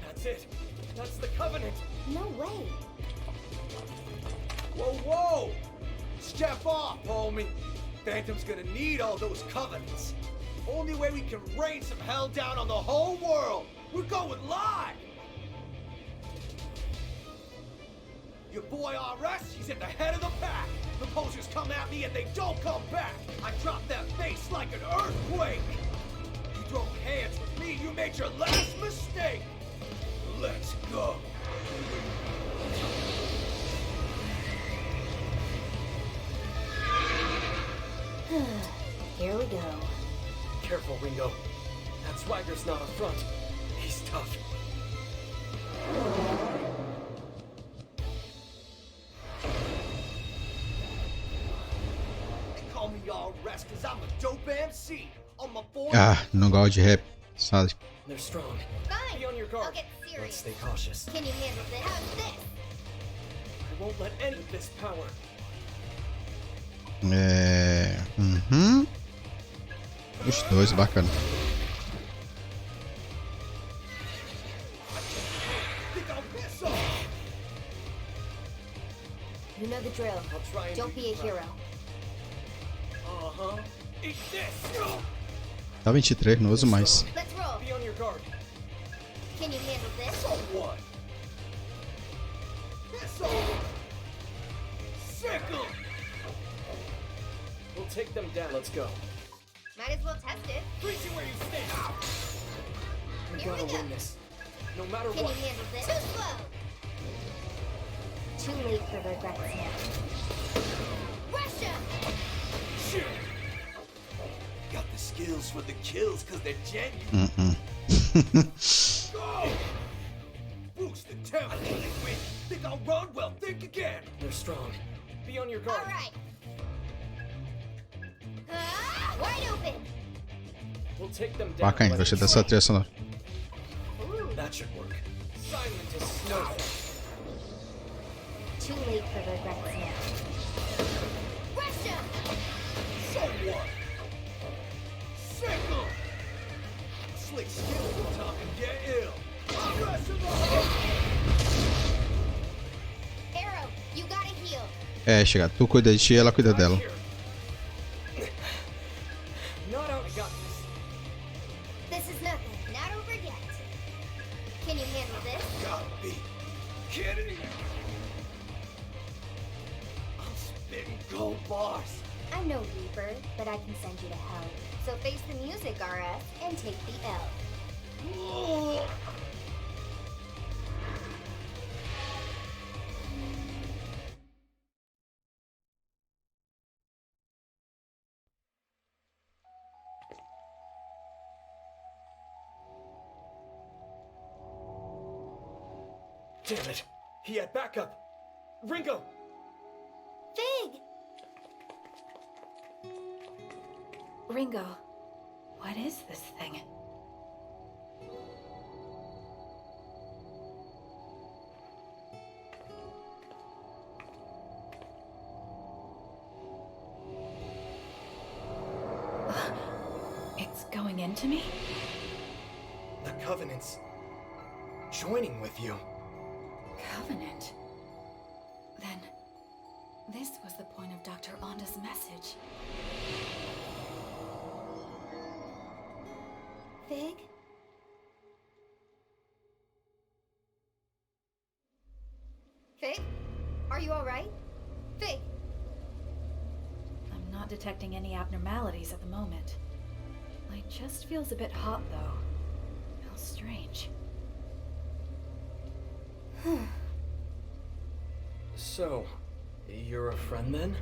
That's it! That's the Covenant! No way. Whoa, whoa! Step off, homie. Phantom's gonna need all those covenants. Only way we can rain some hell down on the whole world. We're going live. Your boy RS, he's at the head of the pack. The posers come at me and they don't come back. I drop that bass like an earthquake. You throw hands with me, you made your last mistake. Let's go. Here we go. Careful, Ringo. That swagger's not a front. He's tough. They call me RS cause I'm a dope MC. On my board. Ah, não gosto de rap, sabe? They're strong. Fine. Be on your I'll guard. get Let's serious. stay cautious. Can you handle this? How's this? I won't let any of this power. Uhum. Os dois, bacana. Think I'll piss off. You know the drill. I'll try and Don't be a hero. Uh-huh. Eat this. Tá 23, não uso mais. Let's roll. Be on your guard. Can you handle this? So what? Piss off. Sick 'em. We'll take them down. Let's go. Might as well test it. Freeze where you stand. We Here we gotta go. win this. No matter Can you what. handle this? Too slow. Too late for regrets now. Rush him. Shit. Got the skills for the kills cause they're genuine. Go! Boost the tempo. Wait, think I'll run? Well, think again. They're strong. Be on your guard. All right. Wide open. We'll take them down. Bacana, gostei dessa trilha sonora. That should work. Silent as snow. Too late for regrets now. Russia! So what? Signal! Slick skill will talk and get ill. Arrow, you gotta heal. É, chega, tu cuida de ti e ela cuida dela. Not out. I got this. This is nothing. Not over yet. Can you handle this? Gotta be kidding. I'm spitting gold bars. I'm no Reaper, but I can send you to hell. So face the music, RS, and take the L. Ugh. Damn it! He had backup! Ringo! Fig! Ringo, what is this thing? It's going into me? The Covenant's joining with you. Covenant? Then, this was the point of Dr. Onda's message. Fig? Fig? Are you alright? Fig! I'm not detecting any abnormalities at the moment. My chest feels a bit hot, though. Feels strange. So, you're a friend then?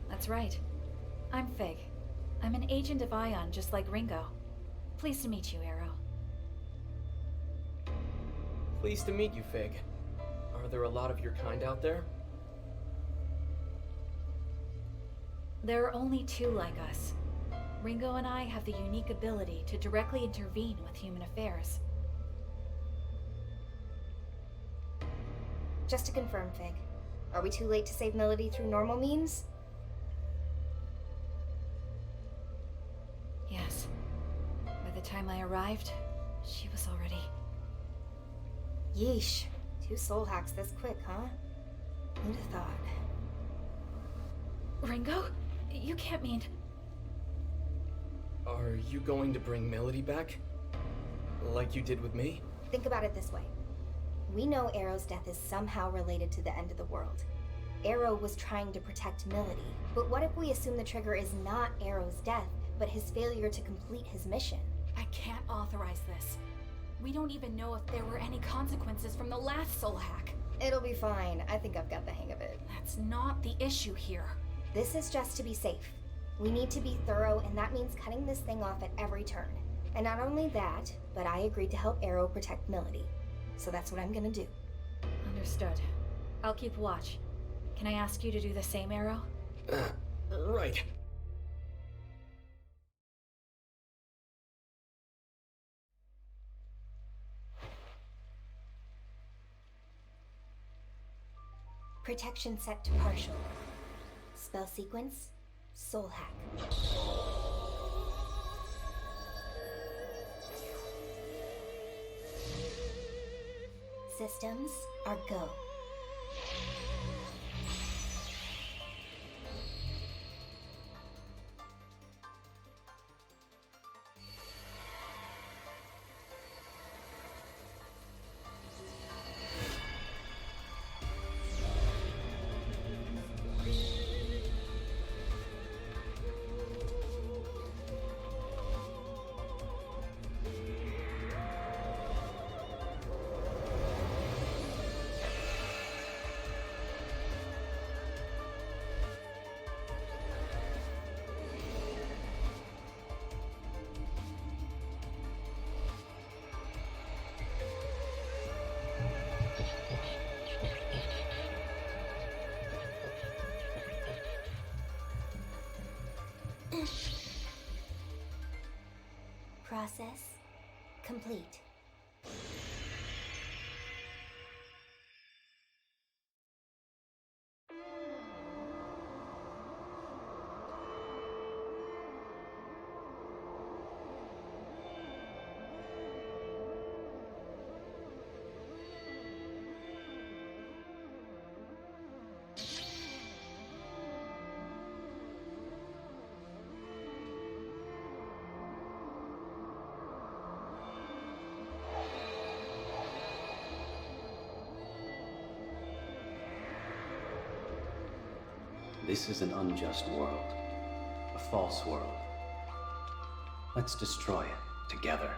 That's right. I'm Fig. I'm an agent of Aion, just like Ringo. Pleased to meet you, Arrow. Pleased to meet you, Fig. Are there a lot of your kind out there? There are only two like us. Ringo and I have the unique ability to directly intervene with human affairs. Just to confirm, Fig, are we too late to save Melody through normal means? Yes. By the time I arrived, she was already... Yeesh. 2 soul hacks this quick, huh? Who'd have thought? Ringo? You can't mean... Are you going to bring Melody back? Like you did with me? Think about it this way. We know Arrow's death is somehow related to the end of the world. Arrow was trying to protect Melody, but what if we assume the trigger is not Arrow's death, but his failure to complete his mission? I can't authorize this. We don't even know if there were any consequences from the last soul hack. It'll be fine. I think I've got the hang of it. That's not the issue here. This is just to be safe. We need to be thorough, and that means cutting this thing off at every turn. And not only that, but I agreed to help Arrow protect Melody. So that's what I'm gonna do. Understood. I'll keep watch. Can I ask you to do the same, Arrow? Right. Protection set to partial. Spell sequence, soul hack. Systems are go. Process complete. This is an unjust world, a false world. Let's destroy it together.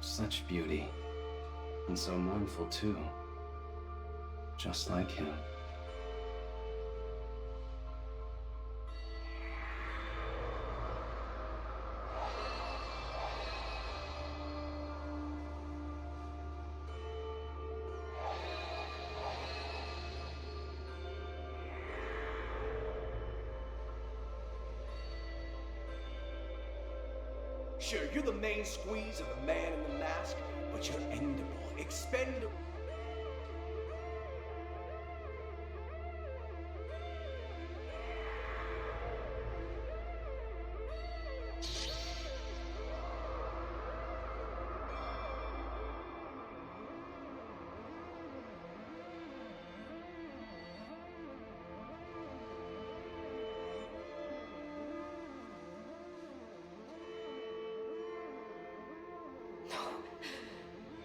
Such beauty. And so mournful, too. Just like him. Sure, you're the main squeeze of the man in the mask, but you're endable, expendable.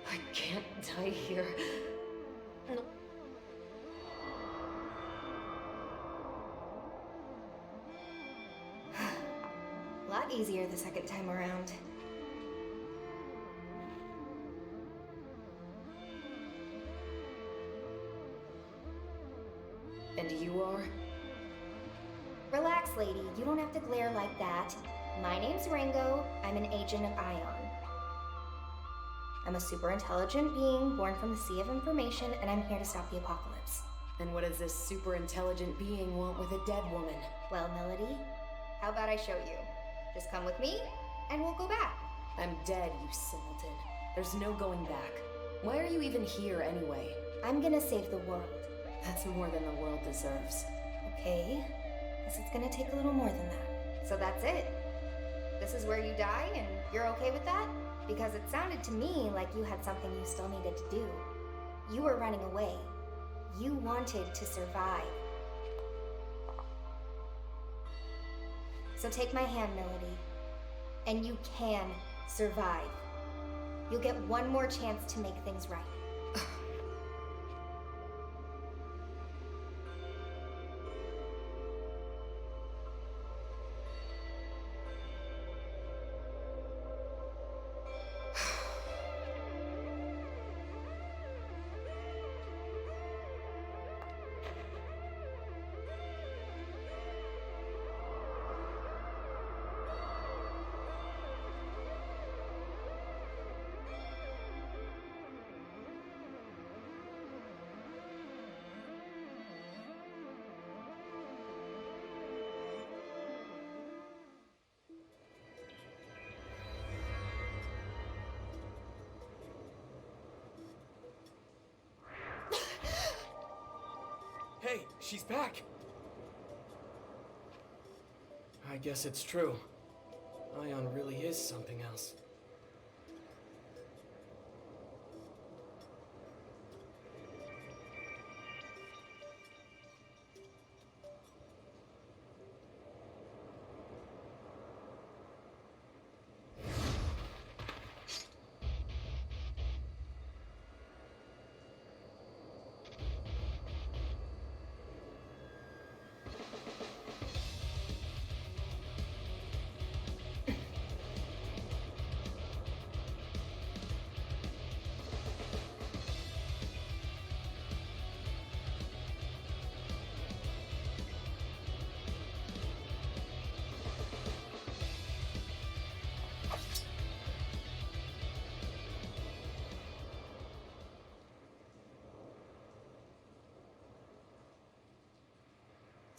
I can't die here. No. A lot easier the second time around. And you are? Relax, lady. You don't have to glare like that. My name's Ringo. I'm an agent of Aion. I'm a super intelligent being born from the sea of information, and I'm here to stop the apocalypse. And what does this super intelligent being want with a dead woman? Well, Melody, how about I show you? Just come with me, and we'll go back. I'm dead, you simpleton. There's no going back. Why are you even here anyway? I'm gonna save the world. That's more than the world deserves. Okay, guess it's gonna take a little more than that. So that's it. This is where you die, and you're okay with that? Because it sounded to me like you had something you still needed to do. You were running away. You wanted to survive. So take my hand, Melody, and you can survive. You'll get one more chance to make things right. Hey, she's back! I guess it's true. Aion really is something else.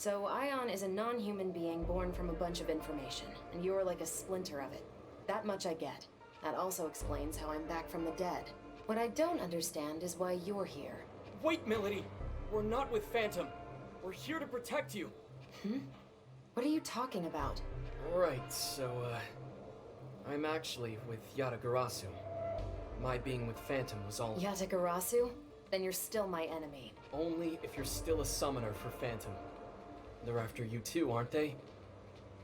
So Aion is a non-human being born from a bunch of information, and you're like a splinter of it. That much I get. That also explains how I'm back from the dead. What I don't understand is why you're here. Wait, Melody! We're not with Phantom. We're here to protect you. What are you talking about? Right, so, I'm actually with Yatagarasu. My being with Phantom was all— Yatagarasu? Then you're still my enemy. Only if you're still a summoner for Phantom. They're after you too, aren't they?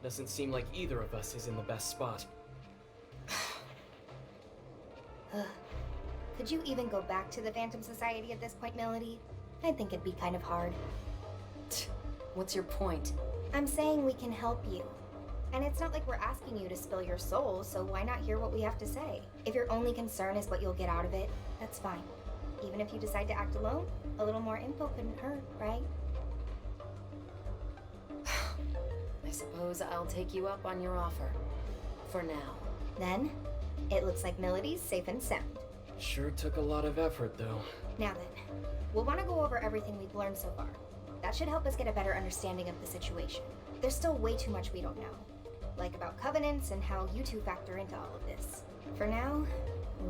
Doesn't seem like either of us is in the best spot. Could you even go back to the Phantom Society at this point, Melody? I think it'd be kind of hard. What's your point? I'm saying we can help you. And it's not like we're asking you to spill your soul, so why not hear what we have to say? If your only concern is what you'll get out of it, that's fine. Even if you decide to act alone, a little more info couldn't hurt, right? I suppose I'll take you up on your offer. For now. Then, it looks like Melody's safe and sound. Sure took a lot of effort, though. Now then, we'll want to go over everything we've learned so far. That should help us get a better understanding of the situation. There's still way too much we don't know. Like about covenants and how you two factor into all of this. For now,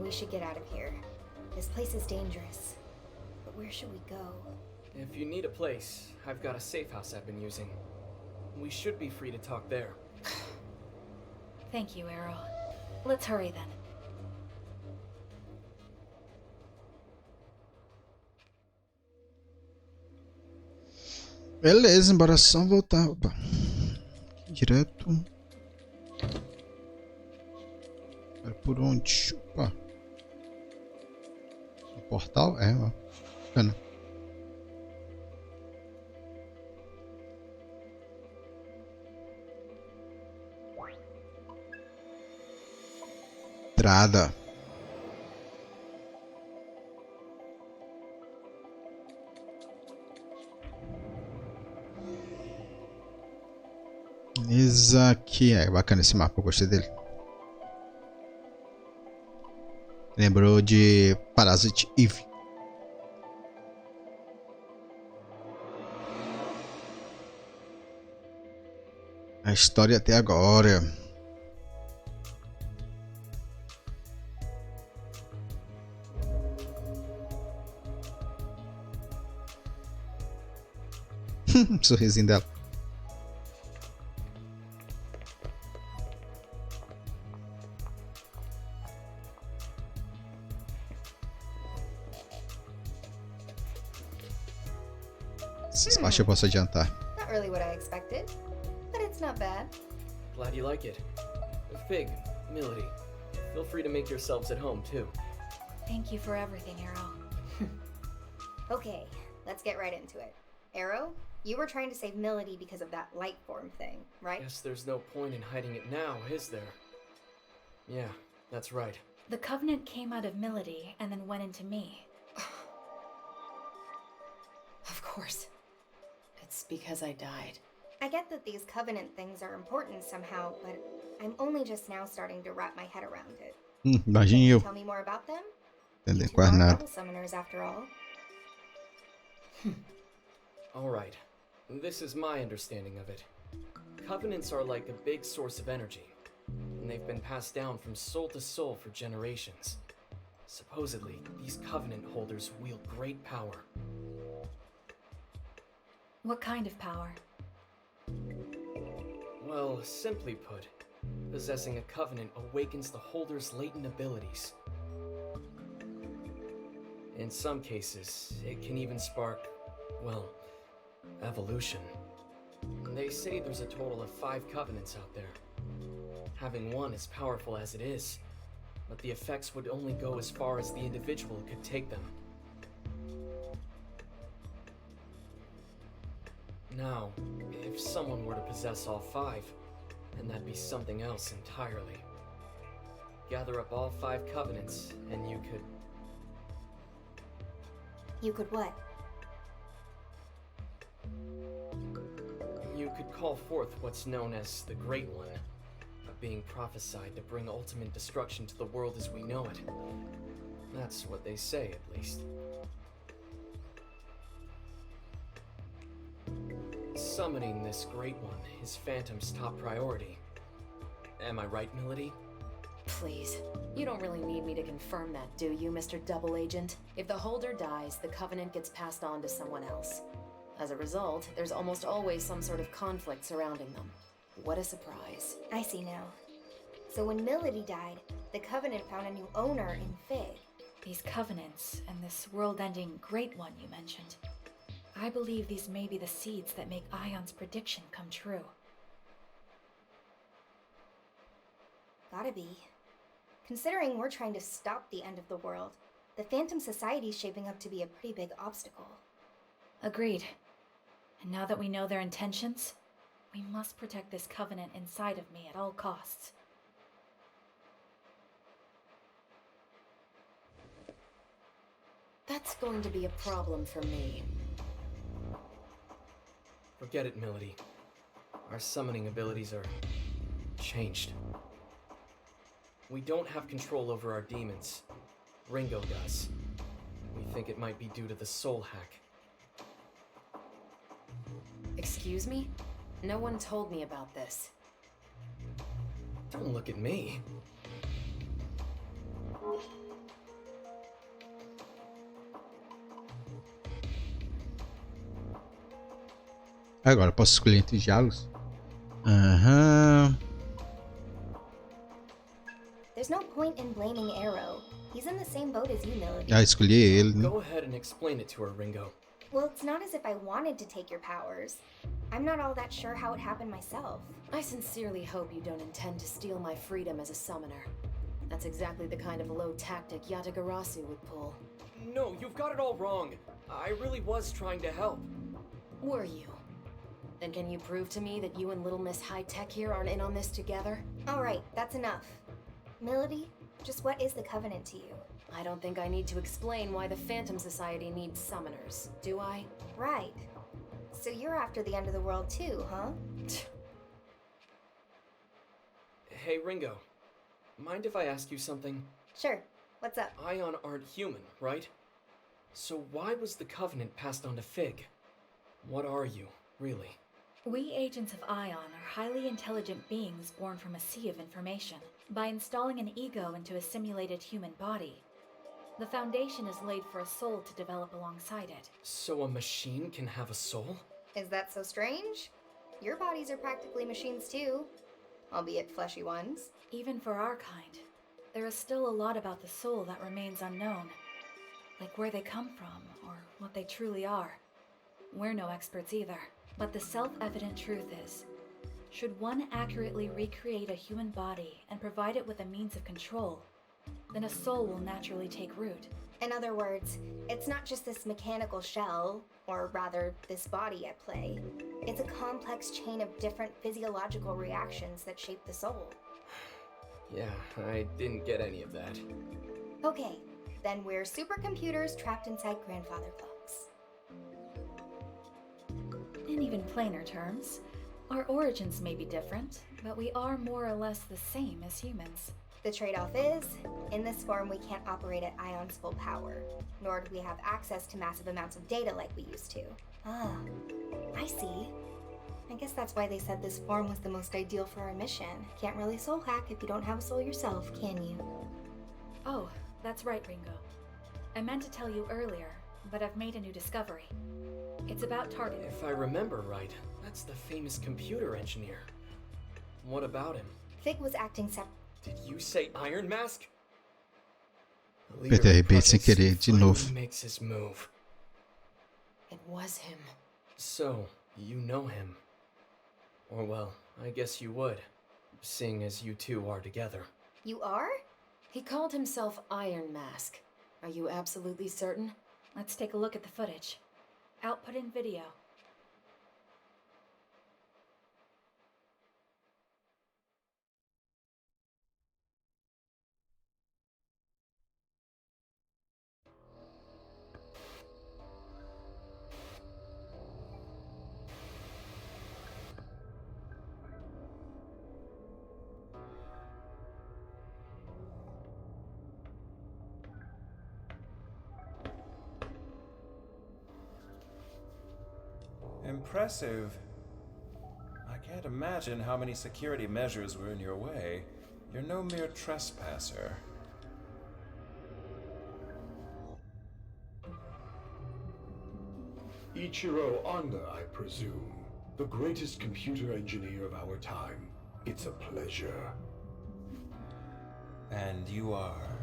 we should get out of here. This place is dangerous. But where should we go? If you need a place, I've got a safe house I've been using. We should be free to talk there. Thank you, Arrow. Let's hurry then. Beleza, bora só voltar. Opa. Direto. Era por onde? Opa. O portal? É, ó. Pena. Entrada. Esse aqui é bacana, esse mapa, eu gostei dele. Lembrou de Parasite Eve. A história até agora. Sorrisinho dela. Essa parte eu posso adiantar. Not really what I expected, but it's not bad. Glad you like it. Fig, Melody, feel free to make yourselves at home too. Thank you for everything, Arrow. Okay, let's get right into it. Arrow, you were trying to save Melody because of that light form thing, right? Guess there's no point in hiding it now, is there? Yeah, that's right. The Covenant came out of Melody and then went into me. Of course. It's because I died. I get that these Covenant things are important somehow, but I'm only just now starting to wrap my head around it. Imagine you. Tell me more about them? Entender You two quase are nada. devil summoners after all. Alright, this is my understanding of it. Covenants are like a big source of energy, and they've been passed down from soul to soul for generations. Supposedly, these Covenant holders wield great power. What kind of power? Well, simply put, possessing a Covenant awakens the holder's latent abilities. In some cases, it can even spark, well, evolution. They say there's a total of 5 Covenants out there. Having one as powerful as it is, but the effects would only go as far as the individual could take them. Now, if someone were to possess all 5, then that'd be something else entirely. Gather up all 5 Covenants, and you could... You could what? You could call forth what's known as the Great One, a being prophesied to bring ultimate destruction to the world as we know it. That's what they say, at least. Summoning this Great One is Phantom's top priority. Am I right, Milady? Please. You don't really need me to confirm that, do you, Mr. Double Agent? If the holder dies, the Covenant gets passed on to someone else. As a result, there's almost always some sort of conflict surrounding them. What a surprise. I see now. So when Milady died, the Covenant found a new owner in Fig. These covenants and this world-ending Great One you mentioned. I believe these may be the seeds that make Aion's prediction come true. Gotta be. Considering we're trying to stop the end of the world, the Phantom Society's shaping up to be a pretty big obstacle. Agreed. And now that we know their intentions, we must protect this covenant inside of me at all costs. That's going to be a problem for me. Forget it, Milady. Our summoning abilities are changed. We don't have control over our demons. Ringo does. We think it might be due to the soul hack. Excuse me? No one told me about this. Don't look at me. Agora posso escolher entre diálogos? Aham. There's no point in blaming Arrow. He's in the same boat as you, Milady. Ah, escolhi ele, né? Go ahead and explain it to her, Ringo. Well, it's not as if I wanted to take your powers. I'm not all that sure how it happened myself. I sincerely hope you don't intend to steal my freedom as a summoner. That's exactly the kind of low tactic Yatagarasu would pull. No, you've got it all wrong. I really was trying to help. Were you? Then can you prove to me that you and Little Miss High Tech here aren't in on this together? Alright, that's enough. Milady, just what is the Covenant to you? I don't think I need to explain why the Phantom Society needs summoners, do I? Right. So you're after the end of the world too, huh? Hey, Ringo. Mind if I ask you something? Sure. What's up? Aion aren't human, right? So why was the Covenant passed on to Fig? What are you, really? We agents of Aion are highly intelligent beings born from a sea of information. By installing an ego into a simulated human body, the foundation is laid for a soul to develop alongside it. So a machine can have a soul? Is that so strange? Your bodies are practically machines too, albeit fleshy ones. Even for our kind, there is still a lot about the soul that remains unknown. Like where they come from, or what they truly are. We're no experts either. But the self-evident truth is, should one accurately recreate a human body and provide it with a means of control, then a soul will naturally take root. In other words, it's not just this mechanical shell, or rather, this body at play. It's a complex chain of different physiological reactions that shape the soul. Yeah, I didn't get any of that. Okay, then we're supercomputers trapped inside grandfather clocks. In even plainer terms, our origins may be different, but we are more or less the same as humans. The trade-off is, in this form we can't operate at Aion's full power, nor do we have access to massive amounts of data like we used to. Ah, I see. I guess that's why they said this form was the most ideal for our mission. Can't really soul hack if you don't have a soul yourself, can you? Oh, that's right, Ringo. I meant to tell you earlier, but I've made a new discovery. It's about Target. If I remember right, that's the famous computer engineer. What about him? Fig was acting Did you say Iron Mask? Apertei RB sem querer, de novo. Makes his move. It was him. So, you know him. Or well, I guess you would, seeing as you two are together. You are? He called himself Iron Mask. Are you absolutely certain? Let's take a look at the footage. Output in video. Impressive. Can't imagine how many security measures were in your way. You're no mere trespasser. Ichiro Honda, I presume. The greatest computer engineer of our time. It's a pleasure. And you are?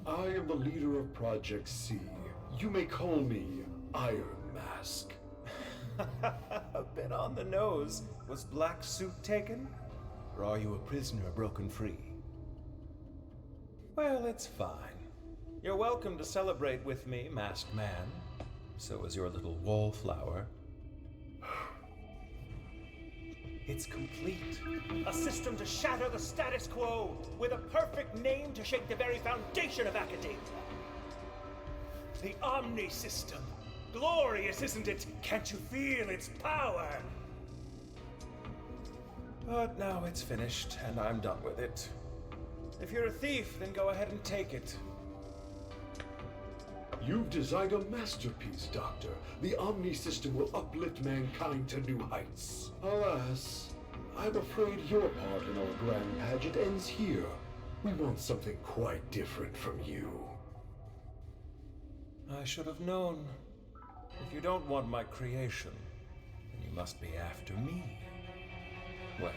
I am the leader of Project C. You may call me Iron Mask. A bit on the nose. Was Black Suit taken? Or are you a prisoner broken free? Well, it's fine. You're welcome to celebrate with me, Masked Man. So is your little wallflower. It's complete. A system to shatter the status quo, with a perfect name to shake the very foundation of academia. The Omni System. Glorious, isn't it? Can't you feel its power? But now it's finished, and I'm done with it. If you're a thief, then go ahead and take it. You've designed a masterpiece, Doctor. The Omni System will uplift mankind to new heights. Alas, I'm afraid your part in our grand pageant ends here. We want something quite different from you. I should have known. If you don't want my creation, then you must be after me. Well,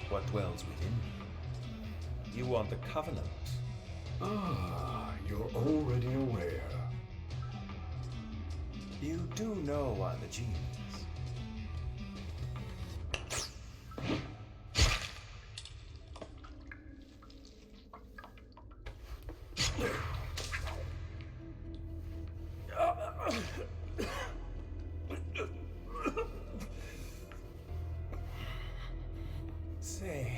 what dwells within me? You want the Covenant. Ah, you're already aware. You do know I'm a genius. Say,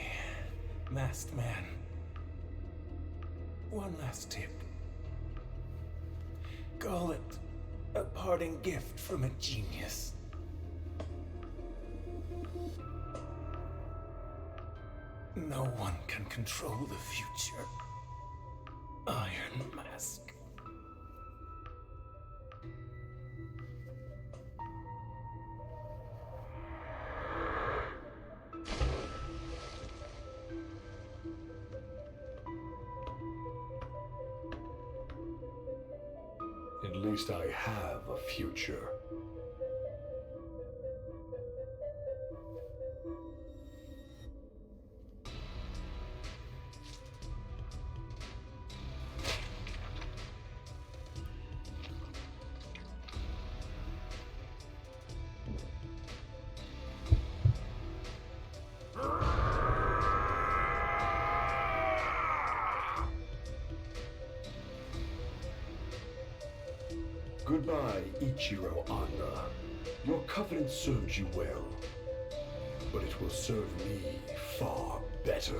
Masked Man, one last tip. Call it a parting gift from a genius. No one can control the future. Iron Mask. At least I have a future. Goodbye, Ichiro Honda. Your covenant served you well, but it will serve me far better.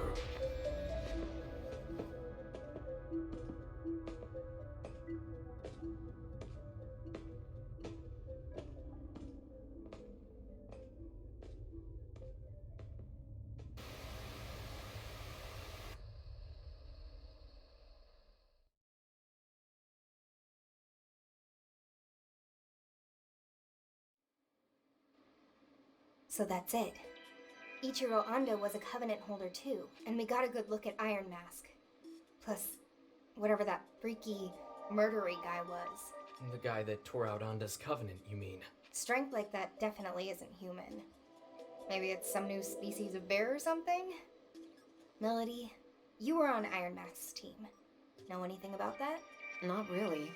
So that's it. Ichiro Ando was a Covenant holder too, and we got a good look at Iron Mask. Plus, whatever that freaky, murdery guy was. The guy that tore out Onda's covenant, you mean? Strength like that definitely isn't human. Maybe it's some new species of bear or something? Melody, you were on Iron Mask's team. Know anything about that? Not really.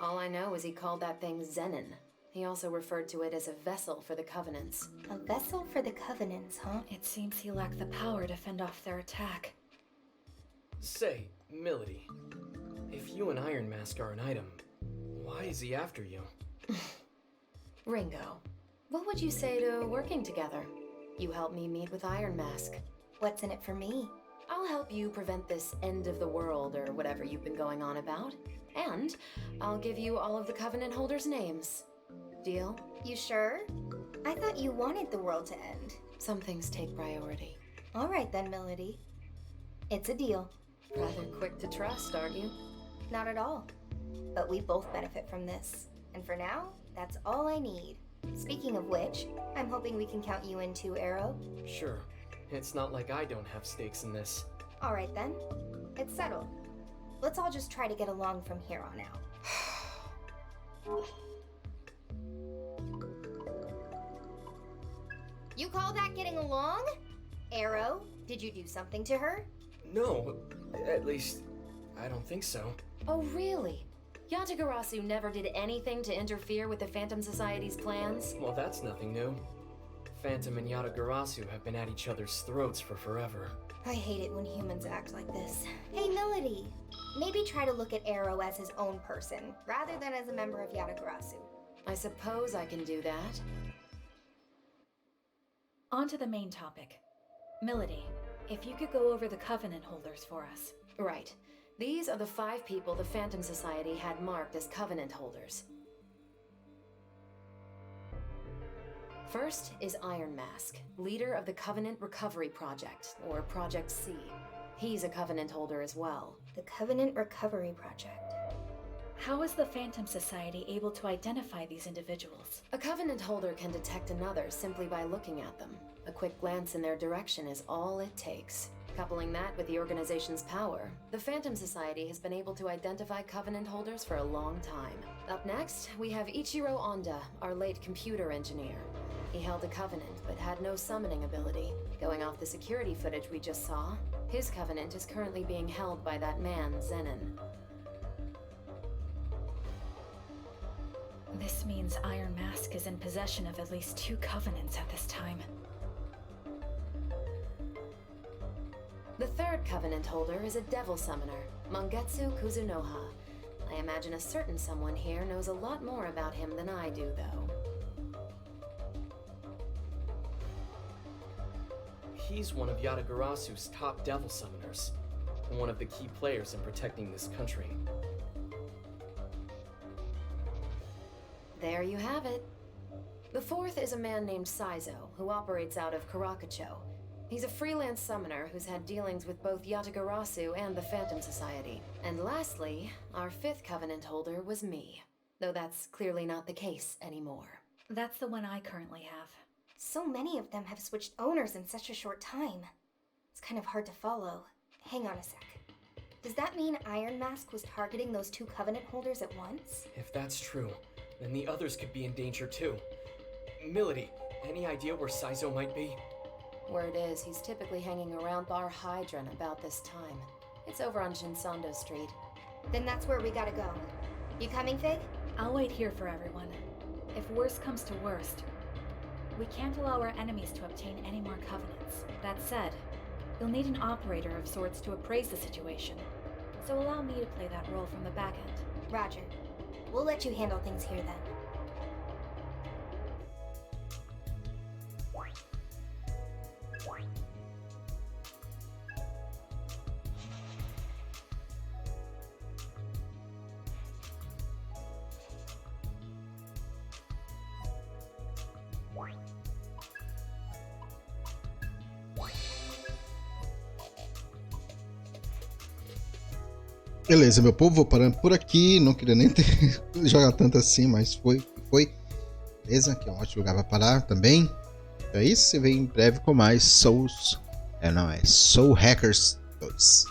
All I know is he called that thing Zenon. He also referred to it as a vessel for the Covenants. A vessel for the Covenants, huh? It seems he lacked the power to fend off their attack. Say, Melody, if you and Iron Mask are an item, why is he after you? Ringo, what would you say to working together? You help me meet with Iron Mask. What's in it for me? I'll help you prevent this end of the world or whatever you've been going on about. And I'll give you all of the Covenant holders' names. Deal? You sure? I thought you wanted the world to end. Some things take priority. All right then, Melody. It's a deal. Rather quick to trust, aren't you? Not at all. But we both benefit from this. And for now, that's all I need. Speaking of which, I'm hoping we can count you in too, Arrow. Sure. It's not like I don't have stakes in this. Alright then. It's settled. Let's all just try to get along from here on out. You call that getting along? Arrow, did you do something to her? No, at least, I don't think so. Oh, really? Yatagarasu never did anything to interfere with the Phantom Society's plans? Well, that's nothing new. Phantom and Yatagarasu have been at each other's throats for forever. I hate it when humans act like this. Hey, Melody. Maybe try to look at Arrow as his own person, rather than as a member of Yatagarasu. I suppose I can do that. On to the main topic. Melody, if you could go over the Covenant holders for us. Right. These are the 5 people the Phantom Society had marked as Covenant holders. First is Iron Mask, leader of the Covenant Recovery Project, or Project C. He's a Covenant holder as well. The Covenant Recovery Project. How is the Phantom Society able to identify these individuals? A Covenant holder can detect another simply by looking at them. A quick glance in their direction is all it takes. Coupling that with the organization's power, the Phantom Society has been able to identify Covenant holders for a long time. Up next, we have Ichiro Honda, our late computer engineer. He held a Covenant, but had no summoning ability. Going off the security footage we just saw, his Covenant is currently being held by that man, Zenon. This means Iron Mask is in possession of at least 2 Covenants at this time. The third Covenant holder is a Devil Summoner, Mangetsu Kuzunoha. I imagine a certain someone here knows a lot more about him than I do, though. He's one of Yatagarasu's top Devil Summoners, and one of the key players in protecting this country. There you have it. The fourth is a man named Saizo, who operates out of Karakacho. He's a freelance summoner who's had dealings with both Yatagarasu and the Phantom Society. And lastly, our 5th Covenant holder was me, though that's clearly not the case anymore. That's the one I currently have. So many of them have switched owners in such a short time. It's kind of hard to follow. Hang on a sec. Does that mean Iron Mask was targeting those 2 Covenant holders at once? If that's true, then the others could be in danger too. Melody, any idea where Saizo might be? Word is, he's typically hanging around Bar Hydron about this time. It's over on Shinsando Street. Then that's where we gotta go. You coming, Fig? I'll wait here for everyone. If worst comes to worst, we can't allow our enemies to obtain any more Covenants. That said, you'll need an operator of sorts to appraise the situation. So allow me to play that role from the back end. Roger. We'll let you handle things here then. Beleza, meu povo, vou parando por aqui. Não queria nem ter jogar tanto assim, mas foi. Beleza, aqui é um ótimo lugar para parar também. Então é isso, você vem em breve com mais Soul Hackers 2.